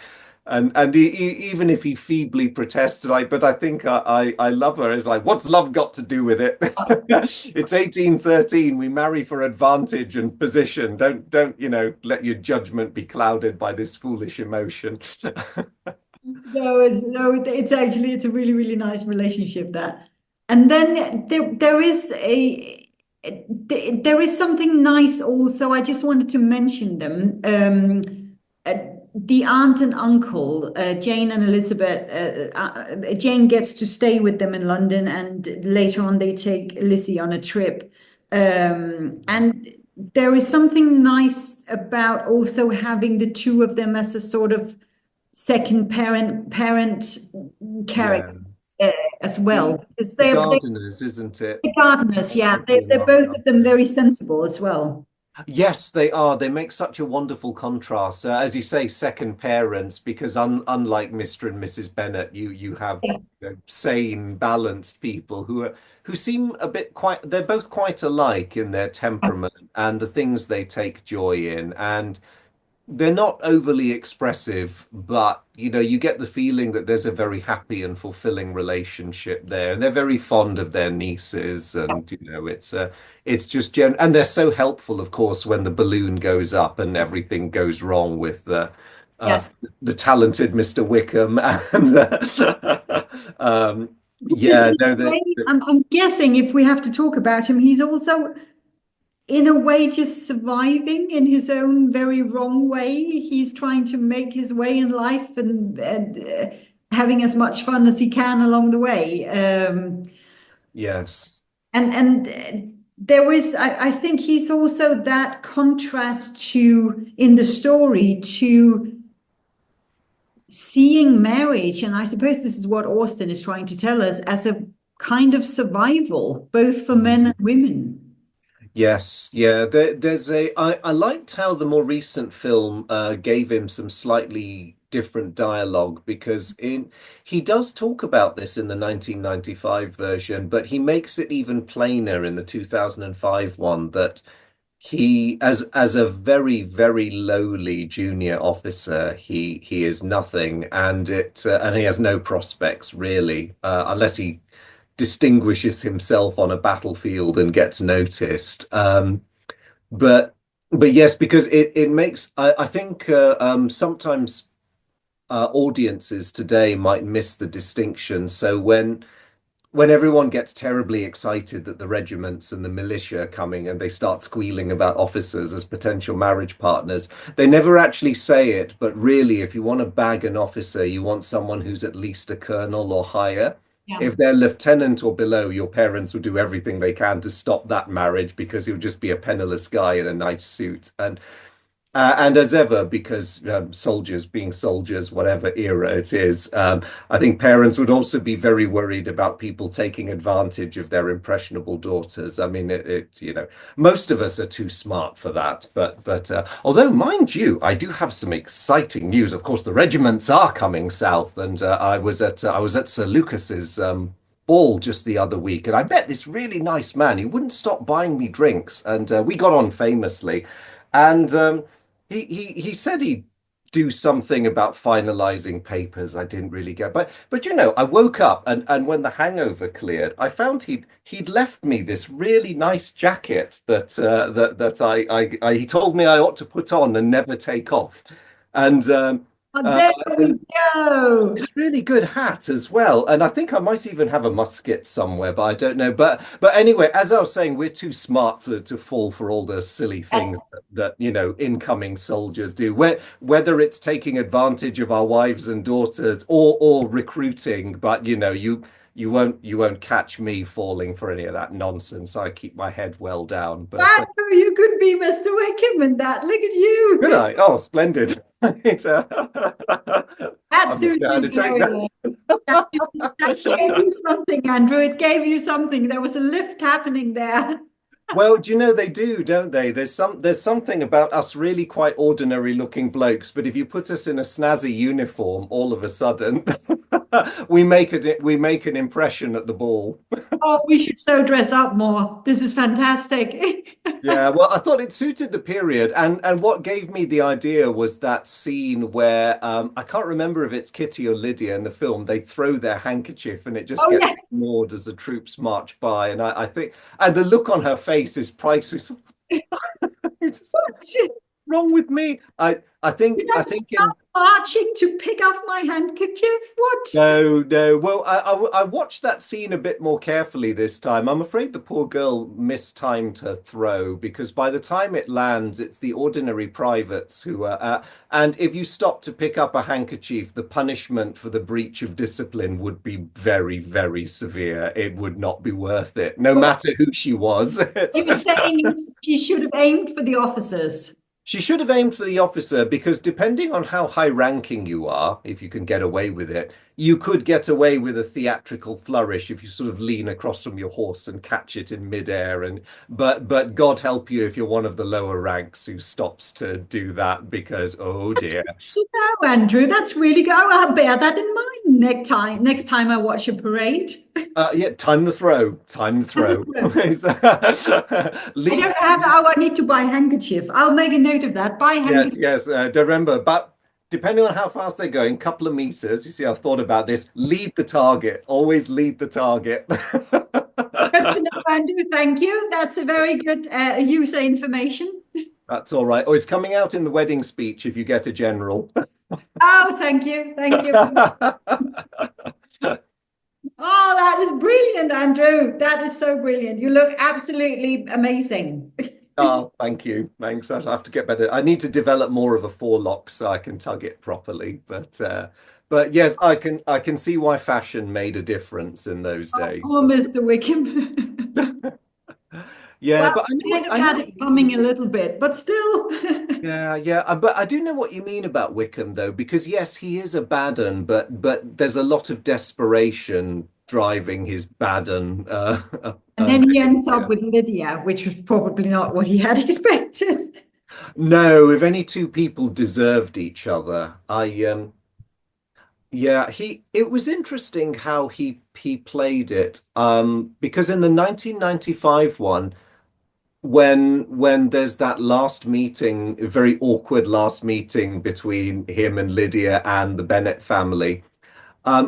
And even if he feebly protests, like, but I think I love her. It's like, what's love got to do with it? It's 1813. We marry for advantage and position. Don't let your judgment be clouded by this foolish emotion. No, it's actually it's a really really nice relationship that. And then there is something nice also. I just wanted to mention them. Uh, the aunt and uncle, Jane and Elizabeth. Jane gets to stay with them in London, and later on they take Lizzie on a trip. And there is something nice about also having the two of them as a sort of second parent Yeah. character as well, The because the they're gardeners, isn't it? the gardeners, yeah, Uncle and they're Aunt both of them Duncan. very sensible as well. Yes, they are. They make such a wonderful contrast. As you say, second parents, because unlike Mr. and Mrs. Bennet, you have Yeah. sane, balanced people who seem a bit quite. They're both quite alike in their temperament and the things they take joy in, and they're not overly expressive, but you get the feeling that there's a very happy and fulfilling relationship there, and they're very fond of their nieces, and it's just and they're so helpful, of course, when the balloon goes up and everything goes wrong with uh, Yes, the talented Mr. Wickham, and because yeah, in no, a way, I'm guessing if we have to talk about him, he's also in a way just surviving in his own very wrong way. He's trying to make his way in life and having as much fun as he can along the way. yes. And there is, I think he's also that contrast to in the story to seeing marriage, and I suppose this is what Austen is trying to tell us as a kind of survival, both for men and women. Yes, yeah. I liked how the more recent film gave him some slightly different dialogue, because in he does talk about this in the 1995 version, but he makes it even plainer in the 2005 one, that he, as a very, very lowly junior officer, he is nothing, and he has no prospects really, unless he distinguishes himself on a battlefield and gets noticed. But but yes, because it makes, I think, sometimes audiences today might miss the distinction. So when everyone gets terribly excited that the regiments and the militia are coming and they start squealing about officers as potential marriage partners, they never actually say it. But really, if you want to bag an officer, you want someone who's at least a colonel or higher. Yeah. If they're lieutenant or below, your parents will do everything they can to stop that marriage, because he'll just be a penniless guy in a nice suit. And as ever, because soldiers being soldiers, whatever era it is, I think parents would also be very worried about people taking advantage of their impressionable daughters. I mean, most of us are too smart for that. But although, mind you, I do have some exciting news. Of course, the regiments are coming south, and I was at Sir Lucas's ball just the other week, and I met this really nice man. He wouldn't stop buying me drinks, and we got on famously. And he said he'd do something about finalizing papers. I didn't really get, but you know, I woke up and when the hangover cleared, I found he'd left me this really nice jacket that he told me I ought to put on and never take off. And Oh, uh, there we go. it's a really good hat as well, and I think I might even have a musket somewhere, but I don't know. But anyway, as I was saying, we're too smart to fall for all the silly things that you know incoming soldiers do. Whether it's taking advantage of our wives and daughters or recruiting, but you know you won't catch me falling for any of that nonsense. I keep my head well down. But Andrew, you could be Mr. Wickham in that. Look at good you. eye. Oh, splendid. Right, That I'm not suits sure how you to take very well. That, that gave that. you something, Andrew. It gave you something. There was a lift happening there. Well, do you know they do, don't they? There's something about us really quite ordinary looking blokes, but if you put us in a snazzy uniform, all of a sudden we make an impression at the ball. Oh, we should so dress up more. This is fantastic. Yeah, well, I thought it suited the period, and what gave me the idea was that scene where I can't remember if it's Kitty or Lydia in the film. They throw their handkerchief, and it just Oh, gets yeah. ignored as the troops march by, and I think, and the look on her face is priceless. What's wrong with me? You I have to think stop in marching to pick off my handkerchief. What? No, no. Well, I watched that scene a bit more carefully this time. I'm afraid the poor girl mistimed her throw because by the time it lands, it's the ordinary privates who are. And if you stop to pick up a handkerchief, the punishment for the breach of discipline would be very, very severe. It would not be worth it, no matter who she was. They were saying she should have aimed for the officers. She should have aimed for the officer because depending on how high ranking you are, if you can get away with it, you could get away with a theatrical flourish if you sort of lean across from your horse and catch it in midair. And but God help you if you're one of the lower ranks who stops to do that because oh That's dear. good to know, Andrew. That's really good. I'll bear that in mind next time I watch a parade. Yeah, time the throw. Time the throw. I Lead. don't have. Oh, I need to buy a handkerchief. I'll make a note of that. Buy a Yes, handkerchief. yes. Remember, but depending on how fast they're going, couple of meters. You see, I've thought about this. Lead the target. Always lead the target. Good to know, Andrew. Thank you. That's a very good use of information. That's all right. Oh, it's coming out in the wedding speech if you get a general. Oh, thank you. Thank you. Oh, that is brilliant, Andrew. That is so brilliant. You look absolutely amazing. Oh, thank you. Thanks. I'll have to get better. I need to develop more of a forelock so I can tug it properly. But yes, I can see why fashion made a difference in those Oh, days. poor Mr. Wickham. Yeah, Well, but I I had know. it coming a little bit, but still. Yeah, yeah, but I do know what you mean about Wickham though, because yes, he is a bad un, but there's a lot of desperation driving his bad un And then he ends up behavior. with Lydia, which was probably not what he had expected. No, if any two people deserved each other, yeah, he it was interesting how he played it. Because in the 1995 one, when there's that last meeting, a very awkward last meeting between him and Lydia and the Bennett family.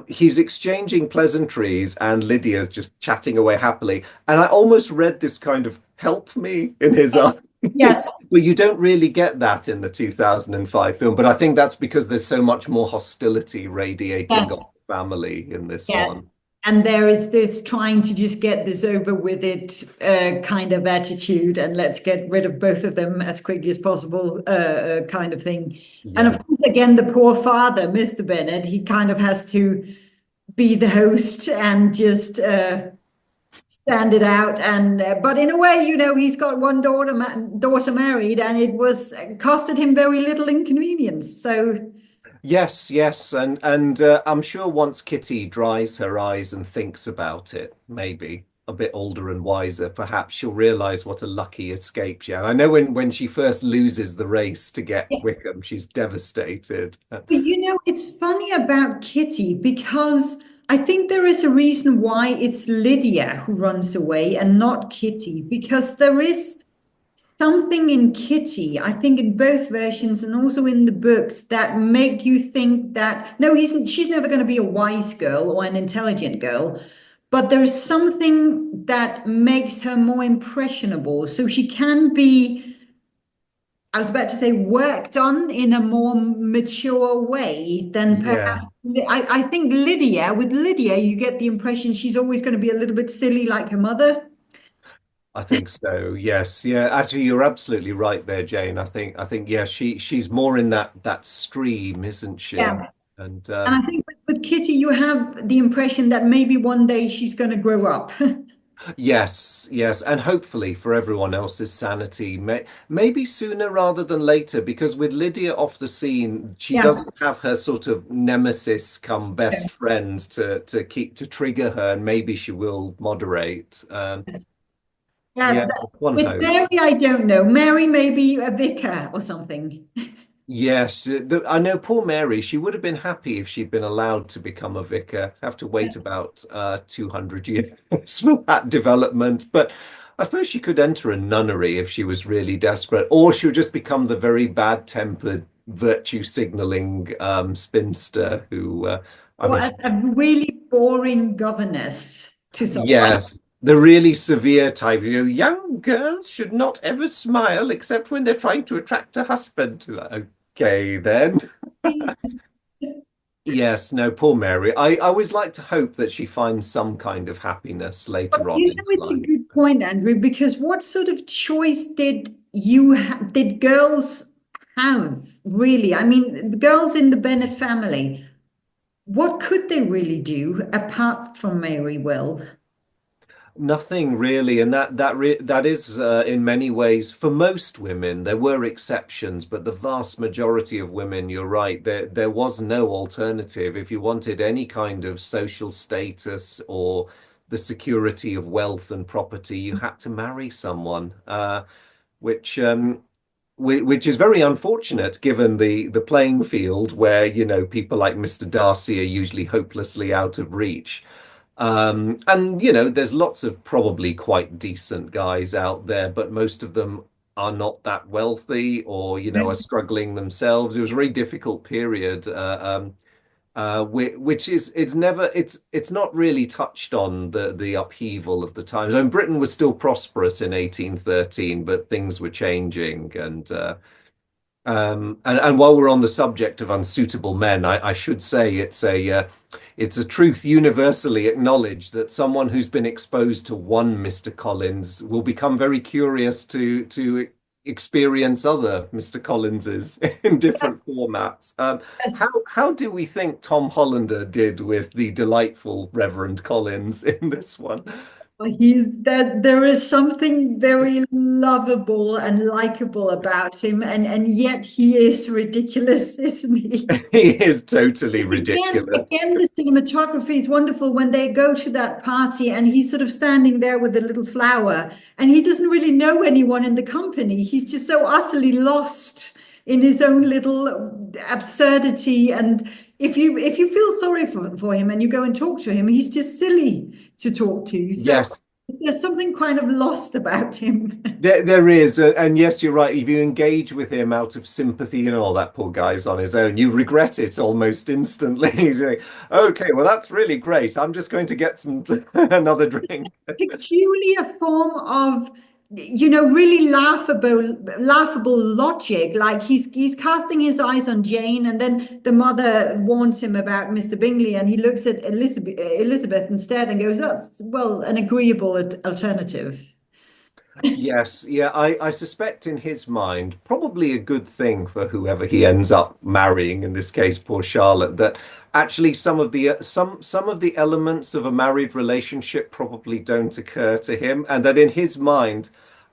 He's exchanging pleasantries and Lydia's just chatting away happily. And I almost read this kind of help me in his eyes. Yes, Well, you don't really get that in the 2005 film, but I think that's because there's so much more hostility radiating yes, off the family in this yes. one. And there is this trying to just get this over with it kind of attitude, and let's get rid of both of them as quickly as possible kind of thing. And Yeah. of course, again, the poor father, Mr. Bennett, he kind of has to be the host and just stand it out. And but in a way, you know, he's got one daughter married, and it was costed him very little inconvenience. So Yes, yes, and I'm sure once Kitty dries her eyes and thinks about it, maybe a bit older and wiser, perhaps she'll realize what a lucky escape she had. I know when she first loses the race to get Wickham, she's devastated. but you know, it's funny about Kitty because I think there is a reason why it's Lydia who runs away and not Kitty, because there is something in Kitty, I think in both versions and also in the books that make you think that no, she's never going to be a wise girl or an intelligent girl, but there is something that makes her more impressionable. So she can be, I was about to say, worked on in a more mature way than Yeah, perhaps. I think with Lydia, you get the impression she's always going to be a little bit silly like her mother. I think so. Yes. Yeah. Actually, you're absolutely right there, Jane. I think yeah, she's more in that stream, isn't she? Yeah. And And I think with Kitty, you have the impression that maybe one day she's going to grow up. yes, yes, and hopefully for everyone else's sanity, maybe sooner rather than later, because with Lydia off the scene, she Yeah. doesn't have her sort of nemesis come best friends to trigger her, and maybe she will moderate. Yeah. Yeah, one With hopes. Mary, I don't know. Mary may be a vicar or something. Yes, I know poor Mary, she would have been happy if she'd been allowed to become a vicar. Have to wait about 200 years for that development. But I suppose she could enter a nunnery if she was really desperate, or she would just become the very bad-tempered, virtue signaling spinster who, I Or mean, a really boring governess to someone. yes, the really severe type. Young girls should not ever smile except when they're trying to attract a husband. Like, okay, then. Yes, no, poor Mary. I always like to hope that she finds some kind of happiness later on in It's a life. good point, Andrew, because what sort of choice did girls have, really? I mean, the girls in the Bennett family, what could they really do apart from Mary Will? Nothing really, and that is in many ways for most women. There were exceptions, but the vast majority of women, you're right, there was no alternative. If you wanted any kind of social status or the security of wealth and property, you had to marry someone, which which is very unfortunate given the playing field where, people like Mr. Darcy are usually hopelessly out of reach. And there's lots of probably quite decent guys out there, but most of them are not that wealthy or, are struggling themselves. It was a very difficult period, which is it's not really touched on the upheaval of the times. I mean, Britain was still prosperous in 1813, but things were changing, and while we're on the subject of unsuitable men, I should say it's a truth universally acknowledged that someone who's been exposed to one Mr. Collins will become very curious to experience other Mr. Collinses in different formats. How do we think Tom Hollander did with the delightful Reverend Collins in this one? He's that there is something very lovable and likable about him, and yet he is ridiculous, isn't he? He is totally Again, ridiculous. again, the cinematography is wonderful when they go to that party and he's sort of standing there with a little flower and he doesn't really know anyone in the company. He's just so utterly lost in his own little absurdity. And if you feel sorry for him and you go and talk to him, he's just silly to talk to. So Yes. there's something kind of lost about him. There is, and yes, you're right. If you engage with him out of sympathy and all, that poor guy's on his own, you regret it almost instantly. You're like, okay, well, that's really great. I'm just going to get some another drink. Peculiar form of really laughable logic. Like he's casting his eyes on Jane and then the mother warns him about Mr. Bingley and he looks at Elizabeth instead and goes, that's well an agreeable alternative. Yes, yeah, I suspect in his mind, probably a good thing for whoever he ends up marrying, in this case, poor Charlotte, that actually some of the elements of a married relationship probably don't occur to him, and that in his mind,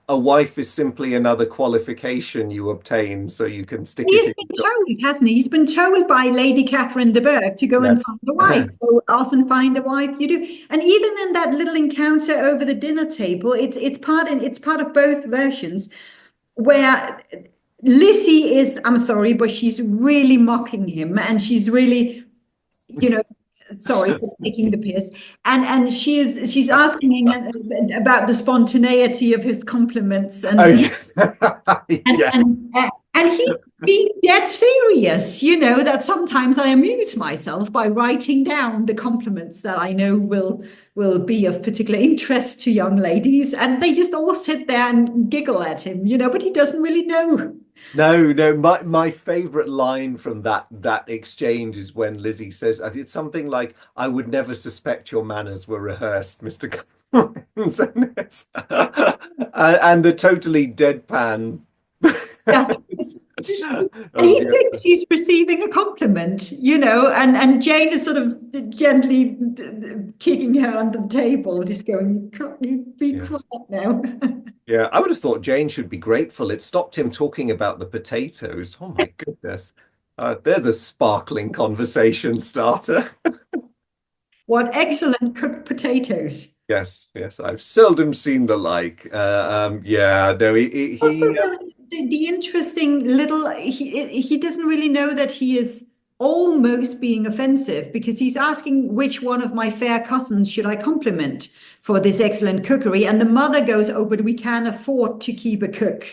a wife is simply another qualification you obtain so you can stick it He's in been your. told, hasn't he? He's been told by Lady Catherine de Bourgh to go and Yes. find a wife. So often find a wife you do. And even in that little encounter over the dinner table, it's part of both versions where Lissy is, I'm sorry, but she's really mocking him and she's really, you know, sorry for taking the piss. And she's asking him about the spontaneity of his compliments Oh, and yeah. and Yes. and and he's being dead serious, that sometimes I amuse myself by writing down the compliments that I know will be of particular interest to young ladies, and they just all sit there and giggle at him, but he doesn't really know. No, no. My favorite line from that exchange is when Lizzie says, I think it's something like, "I would never suspect your manners were rehearsed, Mr. Collins." And the totally deadpan. Yeah. And Oh, he yeah. thinks he's receiving a compliment, and Jane is sort of gently kicking her under the table, just going, "Can't you be Yes. quiet now?" Yeah, I would have thought Jane should be grateful. It stopped him talking about the potatoes. Oh my goodness. There's a sparkling conversation starter. What excellent cooked potatoes. Yes, yes, I've seldom seen the like. Yeah, no, Also, he the interesting little, he doesn't really know that he is almost being offensive because he's asking which one of my fair cousins should I compliment for this excellent cookery. And the mother goes, "Oh, but we can't afford to keep a cook,"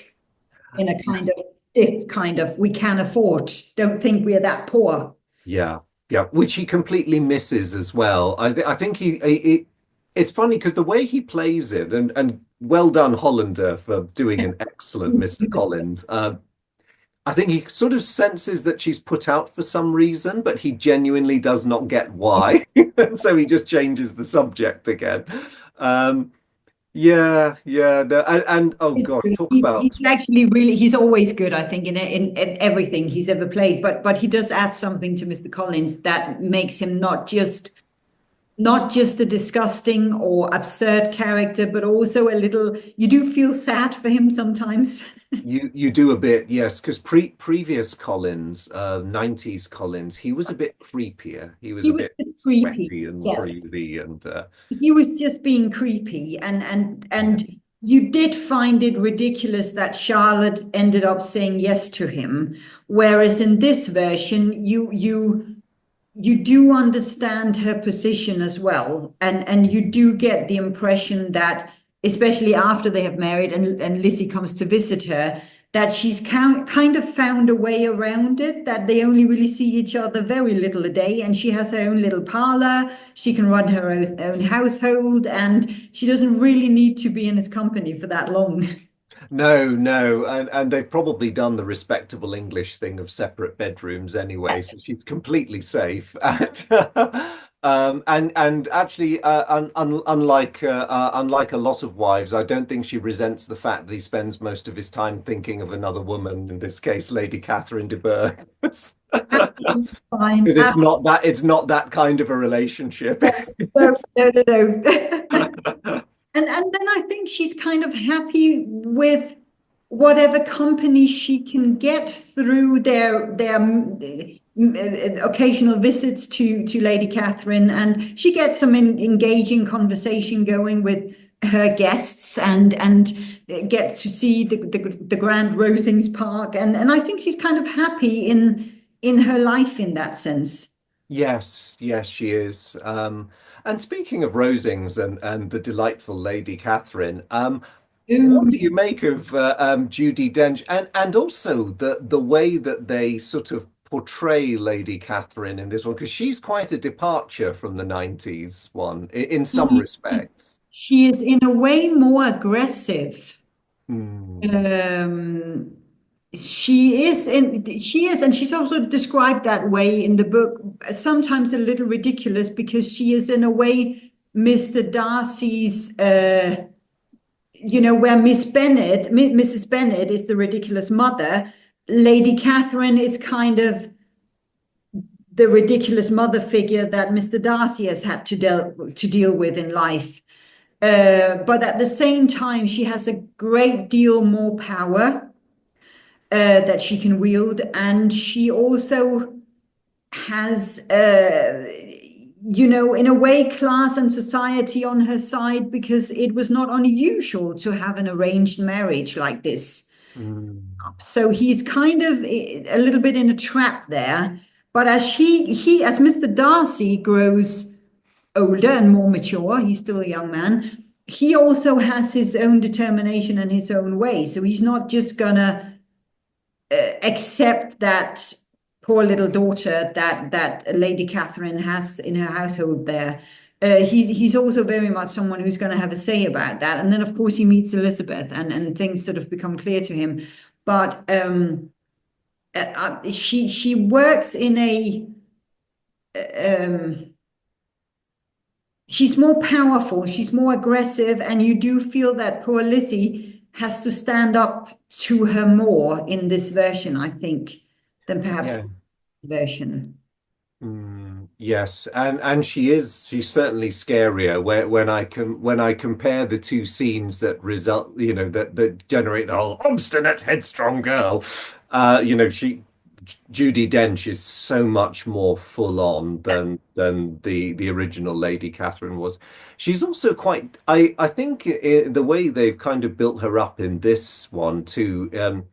in a kind of stiff kind of, "We can afford. Don't think we're that poor." yeah, yeah, which he completely misses as well. I think it's funny because the way he plays it, and well done Hollander for doing an excellent Mr. Collins. I think he sort of senses that she's put out for some reason, but he genuinely does not get why. So he just changes the subject again. Um, yeah, yeah, no, and oh God, talk He's about actually really, he's always good, I think, in everything he's ever played. But he does add something to Mr. Collins that makes him not just the disgusting or absurd character, but also a little, you do feel sad for him sometimes. you do a bit, yes, because previous Collins, 90s Collins, he was a bit creepier. He was He a was bit creepy. sweaty and Yes. breathy and He was just being creepy, and you did find it ridiculous that Charlotte ended up saying yes to him, whereas in this version you do understand her position as well, and you do get the impression that, especially after they have married and Lizzie comes to visit her, that she's kind of found a way around it, that they only really see each other very little a day, and she has her own little parlor, she can run her own household, and she doesn't really need to be in his company for that long. no, no, and they've probably done the respectable English thing of separate bedrooms anyway, Yes. so she's completely safe. And actually, unlike a lot of wives, I don't think she resents the fact that he spends most of his time thinking of another woman, in this case, Lady Catherine de Bourgh. Absolutely fine. It's not that kind of a relationship. No, no, no, no. And then I think she's kind of happy with whatever company she can get through their occasional visits to Lady Catherine, and she gets some engaging conversation going with her guests, and gets to see the Grand Rosings Park, and I think she's kind of happy in her life in that sense. Yes, yes, she is. And speaking of Rosings and the delightful Lady Catherine, what Ooh. do you make of Judi Dench and also the way that they sort of portray Lady Catherine in this one? Because she's quite a departure from the 90s one in some respects. She is in a way more aggressive. Hmm. Um, she is, and she's also described that way in the book, sometimes a little ridiculous because she is in a way Mr. Darcy's, where Mrs. Bennet is the ridiculous mother. Lady Catherine is kind of the ridiculous mother figure that Mr. Darcy has had to deal with in life. But at the same time, she has a great deal more power that she can wield, and she also has, in a way, class and society on her side because it was not unusual to have an arranged marriage like this. Hmm. So he's kind of a little bit in a trap there. But as Mr. Darcy grows older and more mature, he's still a young man. He also has his own determination and his own way. So he's not just gonna accept that poor little daughter that Lady Catherine has in her household there. He's also very much someone who's going to have a say about that. And then, of course, he meets Elizabeth, and things sort of become clear to him. But she works in a she's more powerful, she's more aggressive, and you do feel that poor Lizzie has to stand up to her more in this version, I think, than perhaps Yeah. the version. Yes, and she's certainly scarier when I compare the two scenes that result, that generate the whole obstinate, headstrong girl. She Judy Dench is so much more full on than the original Lady Catherine was. She's also quite I think the way they've kind of built her up in this one too.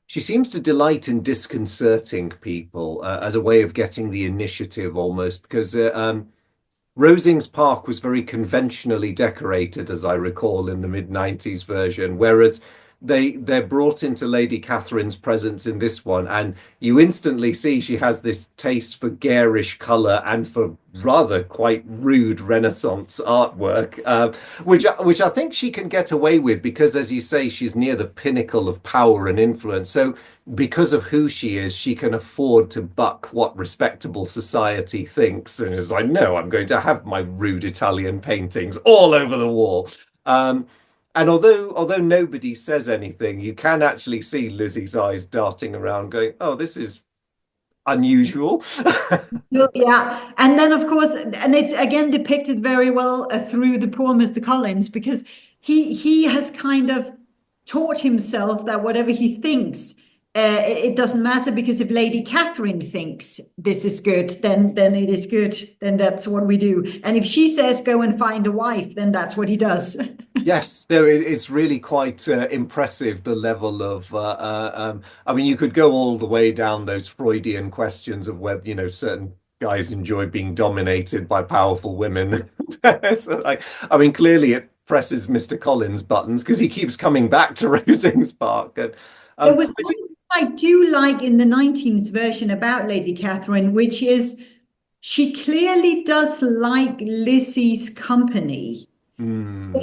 She seems to delight in disconcerting people as a way of getting the initiative almost, because Rosings Park was very conventionally decorated, as I recall, in the mid-90s version, whereas they're brought into Lady Catherine's presence in this one, and you instantly see she has this taste for garish colour and for rather quite rude Renaissance artwork, which I think she can get away with because, as you say, she's near the pinnacle of power and influence. So because of who she is, she can afford to buck what respectable society thinks and is like, no, I'm going to have my rude Italian paintings all over the wall. And although nobody says anything, you can actually see Lizzie's eyes darting around, going, "Oh, this is unusual." Yeah, and then of course, and it's again depicted very well through the poor Mr. Collins, because he has kind of taught himself that whatever he thinks, it doesn't matter, because if Lady Catherine thinks this is good, then it is good, then that's what we do. And if she says go and find a wife, then that's what he does. Yes, no, it's really quite impressive the level of. I mean, you could go all the way down those Freudian questions of whether certain guys enjoy being dominated by powerful women. So, I mean, clearly it presses Mr. Collins' buttons because he keeps coming back to Rosings Park. And There um, was one thing I do like in the 19th version about Lady Catherine, which is she clearly does like Lizzie's company. hmm,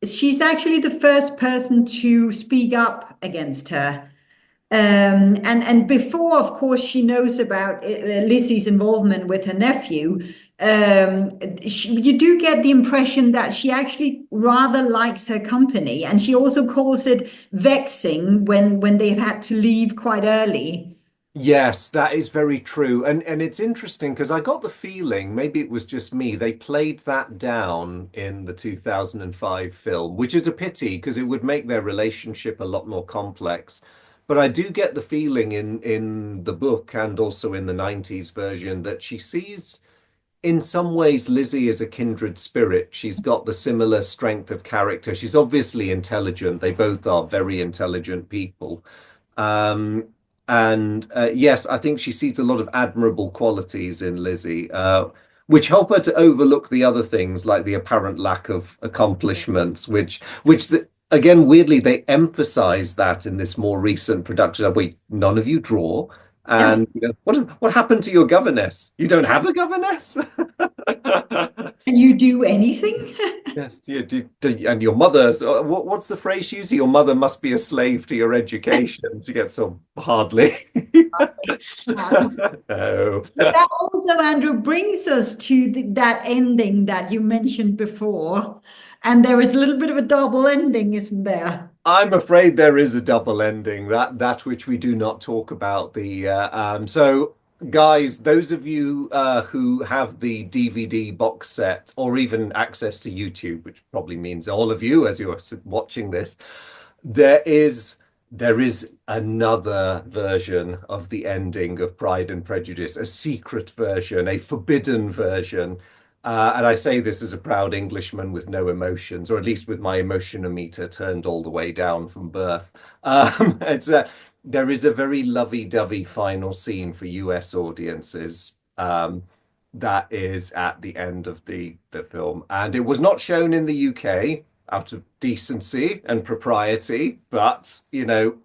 She's actually the first person to speak up against her. And before, of course, she knows about Lizzie's involvement with her nephew. You do get the impression that she actually rather likes her company, and she also calls it vexing when they've had to leave quite early. Yes, that is very true. And it's interesting because I got the feeling, maybe it was just me, they played that down in the 2005 film, which is a pity because it would make their relationship a lot more complex. But I do get the feeling in the book and also in the 90s version that she sees in some ways Lizzie is a kindred spirit. She's got the similar strength of character. She's obviously intelligent. They both are very intelligent people. Um, and yes, I think she sees a lot of admirable qualities in Lizzie, which help her to overlook the other things like the apparent lack of accomplishments, again, weirdly, they emphasize that in this more recent production. Wait, none of you draw. Yeah. And what happened to your governess? You don't have a governess? Can you do anything? Yes, and your mother, so what's the phrase you use? Your mother must be a slave to your education. She gets so hardly. No. But that also, Andrew, brings us to that ending that you mentioned before. And there is a little bit of a double ending, isn't there? I'm afraid there is a double ending, that which we do not talk about. So guys, those of you who have the DVD box set or even access to YouTube, which probably means all of you as you're watching this, there is there is another version of the ending of Pride and Prejudice, a secret version, a forbidden version. And I say this as a proud Englishman with no emotions, or at least with my emotionometer turned all the way down from birth. It's there is a very lovey-dovey final scene for US audiences. That is at the end of the film, and it was not shown in the UK out of decency and propriety, but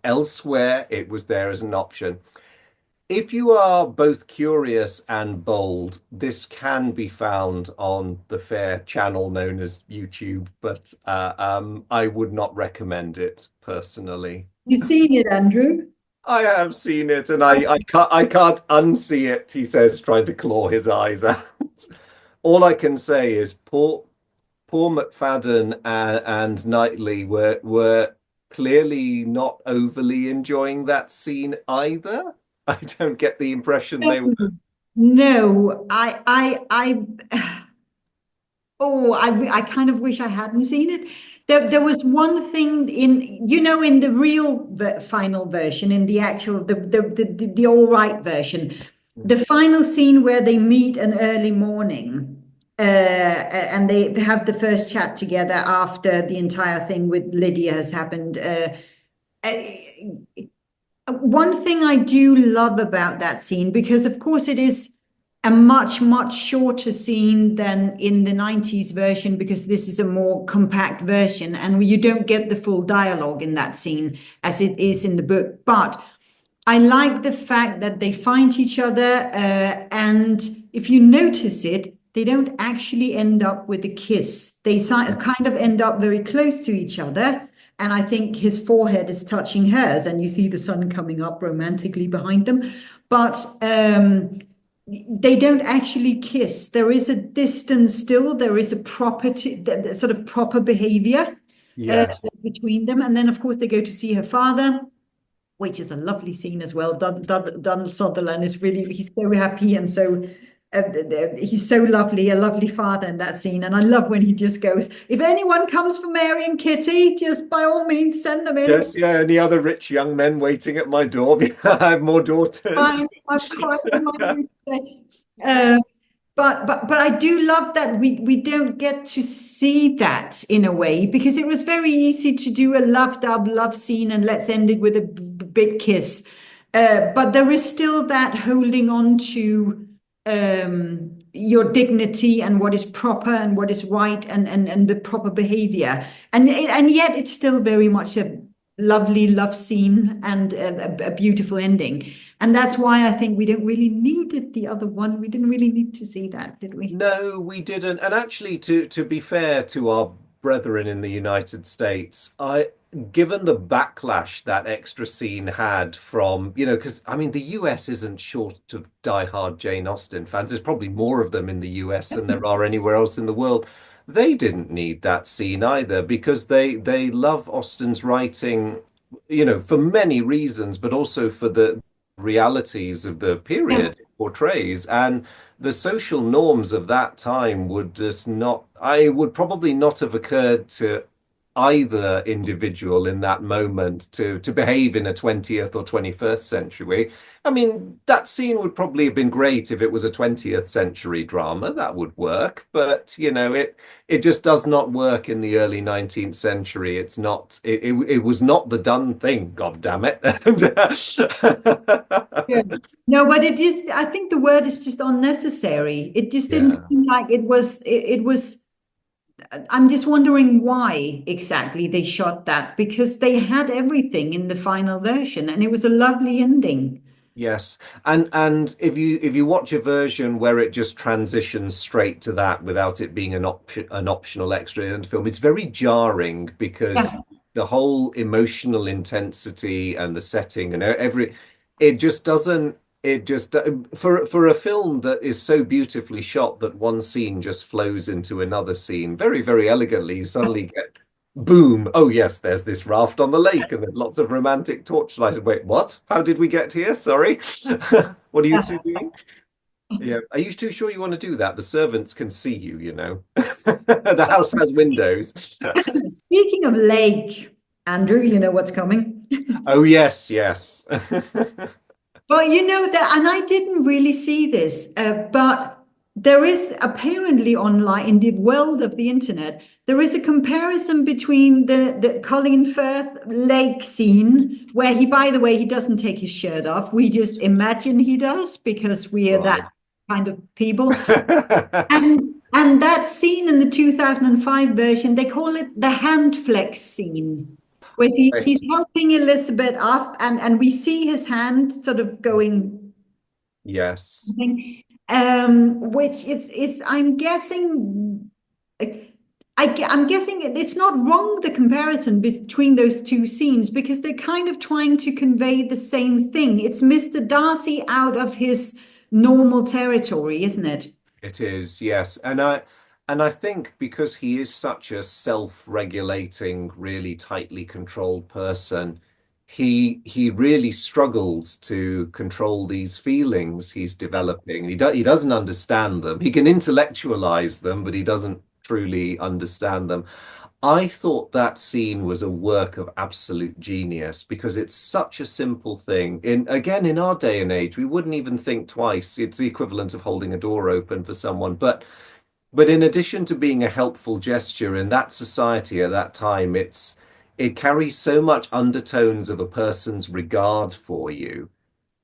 elsewhere it was there as an option. If you are both curious and bold, this can be found on the fair channel known as YouTube, but I would not recommend it personally. You seen it, Andrew? I have seen it, and I can't unsee it, he says, trying to claw his eyes out. All I can say is poor McFadden and Knightley were clearly not overly enjoying that scene either. I don't get the impression they were. No, oh, I kind of wish I hadn't seen it. There was one thing in the real final version, in the actual, the all right version, the final scene where they meet an early morning, and they have the first chat together after the entire thing with Lydia has happened. Uh, One thing I do love about that scene, because of course it is a much, much shorter scene than in the 90s version, because this is a more compact version and you don't get the full dialogue in that scene as it is in the book. But I like the fact that they find each other, and if you notice it, they don't actually end up with a kiss. They kind of end up very close to each other. And I think his forehead is touching hers, and you see the sun coming up romantically behind them. But they don't actually kiss. There is a distance still. There is a property, sort of proper behavior uh, Yes. between them. And then, of course, they go to see her father, which is a lovely scene as well. Donald Sutherland is really, he's so happy and so, he's so lovely, a lovely father in that scene. And I love when he just goes, if anyone comes for Mary and Kitty, just by all means send them in. Yes, yeah. Any other rich young men waiting at my door? I have more daughters. Fine, I'm quite in my mood today. Uh, but I do love that we don't get to see that in a way, because it was very easy to do a love scene and let's end it with a big kiss. But there is still that holding on to your dignity and what is proper and what is right, and the proper behavior. And yet it's still very much a lovely love scene and a beautiful ending. And that's why I think we don't really needed the other one. We didn't really need to see that, did we? No, we didn't. And actually, to be fair to our brethren in the United States, given the backlash that extra scene had from, because I mean, the US isn't short of diehard Jane Austen fans. There's probably more of them in the US than there are anywhere else in the world. They didn't need that scene either because they love Austen's writing, for many reasons, but also for the realities of the Yeah. period it portrays. And the social norms of that time would just not, I would probably not have occurred to either individual in that moment to behave in a 20th or 21st century. I mean, that scene would probably have been great if it was a 20th century drama. That would work, but it just does not work in the early 19th century. It's not it was not the done thing, god damn it. Yeah. No, but it is, I think the word is just unnecessary. It just didn't Yeah. seem like it was, I'm just wondering why exactly they shot that, because they had everything in the final version and it was a lovely ending. Yes. And if you watch a version where it just transitions straight to that without it being an optional extra in the film, it's very jarring because Yeah. the whole emotional intensity and the setting and it just doesn't it just for a film that is so beautifully shot that one scene just flows into another scene very, very elegantly, you suddenly get boom. Oh, yes, there's this raft on the lake and there's lots of romantic torchlight. Wait, what? How did we get here? Sorry. What are you two doing? Yeah. Are you too sure you want to do that? The servants can see you. The house has windows. Speaking of lake, Andrew, you know what's coming. Oh, yes, yes. Well, you know that, and I didn't really see this, but there is apparently online in the world of the internet, there is a comparison between the Colin Firth lake scene, where he, by the way, he doesn't take his shirt off. We just imagine he does because we are that Right. kind of people. And that scene in the 2005 version, they call it the hand flex scene, where he's helping Elizabeth up, and we see his hand sort of going, Yes, which it's I'm guessing. I'm guessing it's not wrong, the comparison between those two scenes, because they're kind of trying to convey the same thing. It's Mr. Darcy out of his normal territory, isn't it? it is. Yes, and I think because he is such a self-regulating, really tightly controlled person, he really struggles to control these feelings he's developing. He doesn't understand them. He can intellectualize them, but he doesn't truly understand them. I thought that scene was a work of absolute genius because it's such a simple thing. In our day and age, we wouldn't even think twice. It's the equivalent of holding a door open for someone. But in addition to being a helpful gesture in that society at that time, it carries so much undertones of a person's regard for you.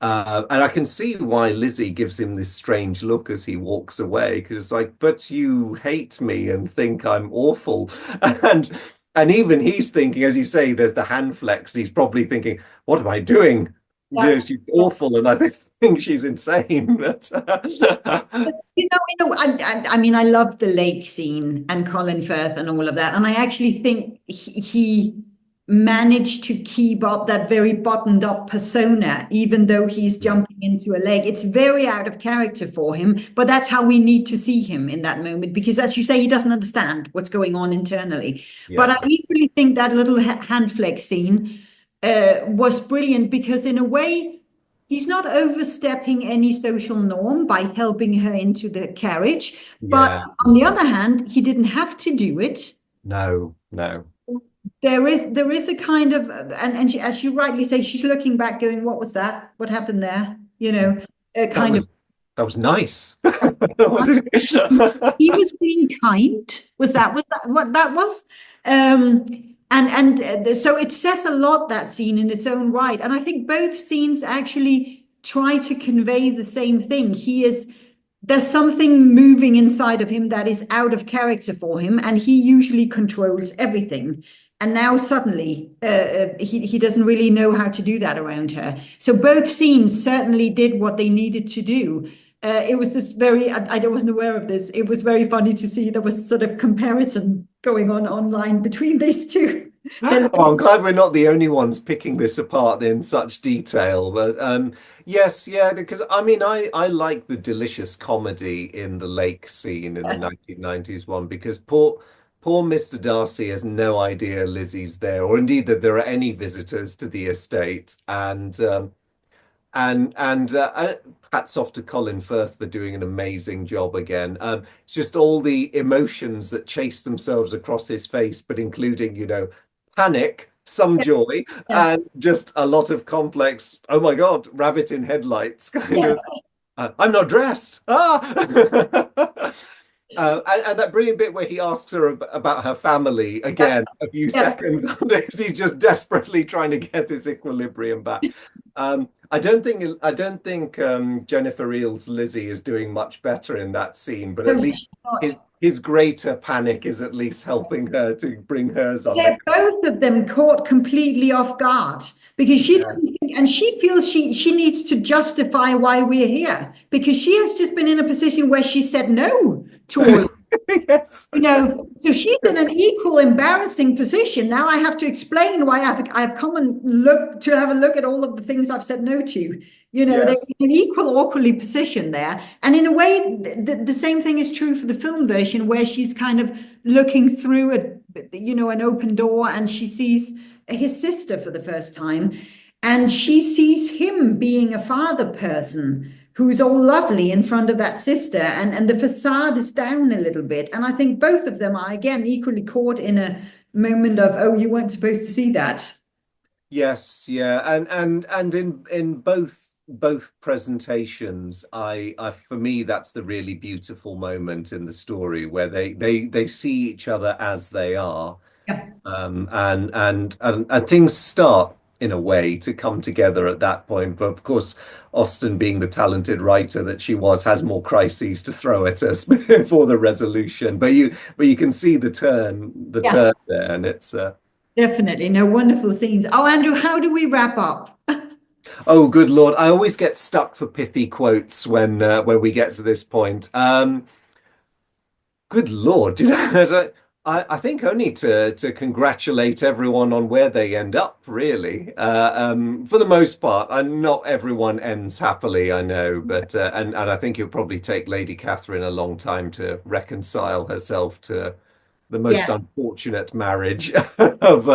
And I can see why Lizzie gives him this strange look as he walks away, because it's like, but you hate me and think I'm awful. And and even he's thinking, as you say, there's the hand flex, and he's probably thinking, what am I doing? Yeah. Yeah, she's awful, and I think she's insane. But, I mean, I love the lake scene and Colin Firth and all of that, and I actually think he managed to keep up that very buttoned up persona, even though he's yes, jumping into a lake. It's very out of character for him, but that's how we need to see him in that moment, because, as you say, he doesn't understand what's going on internally. But I yes, equally think that little hand flex scene was brilliant because, in a way, he's not overstepping any social norm by helping her into the carriage. But yeah, on the other hand, he didn't have to do it. no, no. There is a kind of, and she, as you rightly say, she's looking back, going, "What was that? What happened there?" You know, a That kind of. was that was nice. He was being kind. Was that what that was? And so it says a lot, that scene in its own right. And I think both scenes actually try to convey the same thing. There's something moving inside of him that is out of character for him, and he usually controls everything. And now suddenly, he doesn't really know how to do that around her. So both scenes certainly did what they needed to do. It was this very, I wasn't aware of this. It was very funny to see there was sort of comparison going on online between these two. Oh, I'm glad we're not the only ones picking this apart in such detail. But yes, yeah, because I mean, I like the delicious comedy in the lake scene in the 1990s one because poor Mr. Darcy has no idea Lizzie's there, or indeed that there are any visitors to the estate, and hats off to Colin Firth for doing an amazing job again. It's just all the emotions that chase themselves across his face, but including, panic, some joy, Yeah, and just a lot of complex, oh my God, rabbit in headlights kind yeah, of, I'm not dressed. Ah! And that brilliant bit where he asks her about her family yeah, again a few yes. seconds because he's just desperately trying to get his equilibrium back. I don't think Jennifer Eels Lizzie is doing much better in that scene, but at No, least she's not. his greater panic is at least helping her to bring hers under They're both of them caught completely off guard because she control. doesn't think, and she feels she needs to justify why we're here because she has just been in a position where she said no to all. Yes. So she's in an equal embarrassing position. Now I have to explain why I've come and have a look at all of the things I've said no to. They're Yes. in an equal awkwardly position there. And in a way, the same thing is true for the film version, where she's kind of looking through an open door, and she sees his sister for the first time. And she sees him being a father person who's all lovely in front of that sister, and the facade is down a little bit. And I think both of them are again equally caught in a moment of, oh, you weren't supposed to see that. Yes, yeah, and in both both presentations, for me, that's the really beautiful moment in the story where they see each other as they are, Yeah, and things start in a way to come together at that point. But of course, Austen, being the talented writer that she was, has more crises to throw at us before the resolution. But you can see the yeah, turn there, and it's definitely. No, wonderful scenes. Oh, Andrew, how do we wrap up? oh, good Lord. I always get stuck for pithy quotes when we get to this point. Good Lord, I think only to congratulate everyone on where they end up, really. For the most part, and not everyone ends happily, I know, but and I think it'll probably take Lady Catherine a long time to reconcile herself to the most Yes. unfortunate marriage of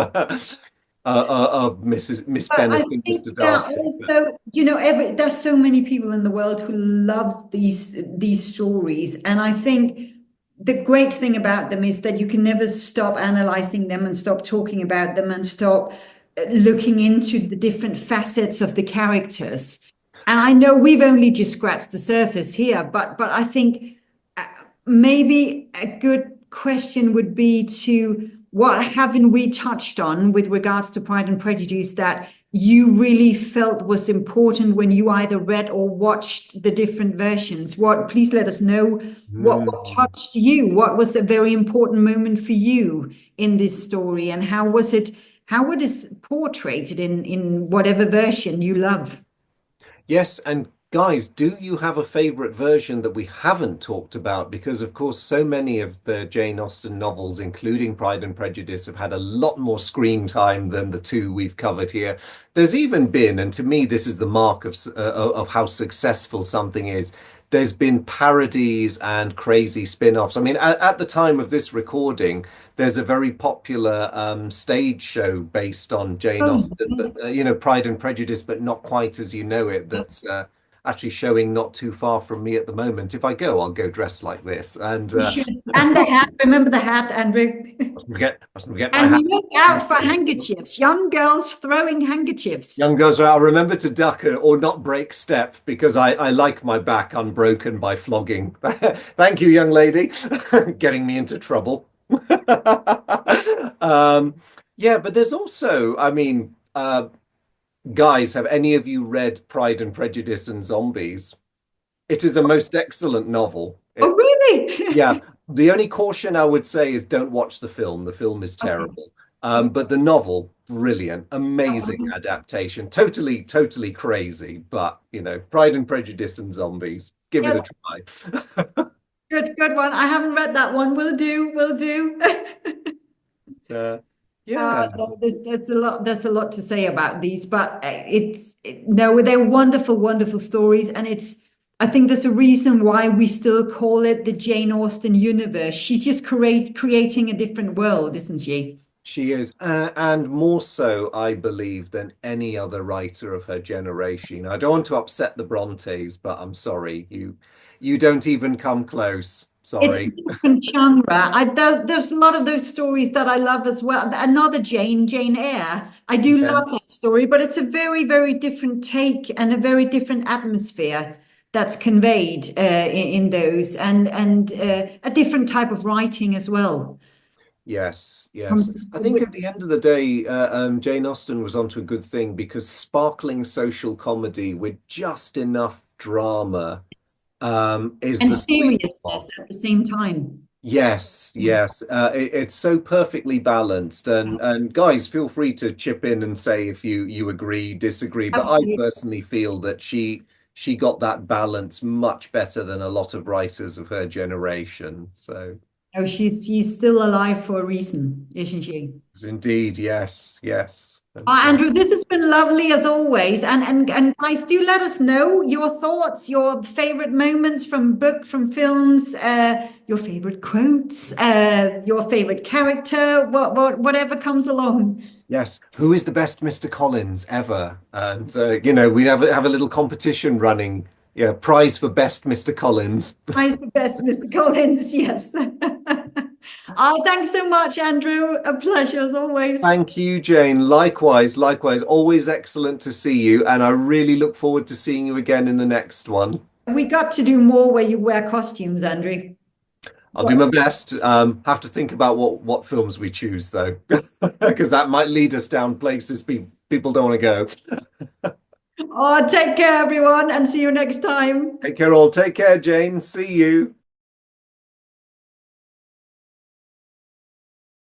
Miss But I Bennet and think Mr. Darcy. But also, there's so many people in the world who loves these stories, and I think the great thing about them is that you can never stop analyzing them and stop talking about them and stop looking into the different facets of the characters. And I know we've only just scratched the surface here, but I think uh, maybe a good question would be to what haven't we touched on with regards to Pride and Prejudice that you really felt was important when you either read or watched the different versions? What, please let us know what mm. touched you. What was a very important moment for you in this story, and how it is portrayed in whatever version you love? Yes, and guys, do you have a favorite version that we haven't talked about? Because, of course, so many of the Jane Austen novels, including Pride and Prejudice, have had a lot more screen time than the two we've covered here. There's even been, and to me, this is the mark of how successful something is. There's been parodies and crazy spin-offs. I mean, at the time of this recording, there's a very popular stage show based on Jane Oh, Austen, but yes. Pride and Prejudice, but not quite as you know it. That's actually showing not too far from me at the moment. If I go, I'll go dressed like this, and You should. And the hat. Remember the hat, Andrew. mustn't forget my hat. And look out for handkerchiefs. Young girls throwing handkerchiefs. Young girls, I'll remember to duck or not break step because I like my back unbroken by flogging. Thank you, young lady, getting me into trouble. Um, yeah, but there's also, I mean, guys, have any of you read Pride and Prejudice and Zombies? It is a most excellent novel. Oh, It's really? Yeah, the only caution I would say is don't watch the film. The film is Okay. terrible. But the novel, brilliant, amazing adaptation. Totally, totally crazy. But, Pride and Prejudice and Zombies. Give it Yes, a try. good one. I haven't read that one. Will do, will do. Uh, yeah. No, there's a lot to say about these, but no, they're wonderful, wonderful stories, and I think there's a reason why we still call it the Jane Austen universe. She's just creating a different world, isn't she? She is, and more so, I believe, than any other writer of her generation. I don't want to upset the Brontes, but I'm sorry, you don't even come close. It's Sorry. a different genre. There's a lot of those stories that I love as well. Another Jane Eyre. I do Yeah. love that story, but it's a very, very different take and a very different atmosphere that's conveyed in those, and a different type of writing as well. Yes, yes. Um, I think at the end of the day, Jane Austen was onto a good thing because sparkling social comedy with just enough drama is and the sweet spot. seriousness at the same time. Yes, yes. It's so perfectly balanced. And guys, feel free to chip in and say if you agree, disagree. But I Absolutely. personally feel that she got that balance much better than a lot of writers of her generation. So, Oh, she's still alive for a reason, isn't she? indeed, yes, yes. And Andrew, this has been lovely as always. And guys, do let us know your thoughts, your favorite moments from book, from films, your favorite quotes, your favorite character, whatever comes along. yes, who is the best Mr. Collins ever? And we have a little competition running. Yeah, prize for best Mr. Collins. Tries the best, Mr. Collins. Yes. Oh, thanks so much, Andrew. A pleasure as always. Thank you, Jane. Likewise, likewise. Always excellent to see you, and I really look forward to seeing you again in the next one. We got to do more where you wear costumes, Andrew. I'll do my best. Have to think about what films we choose though, because that might lead us down places people don't want to go. Oh, take care, everyone, and see you next time. Take care all. Take care, Jane. See you.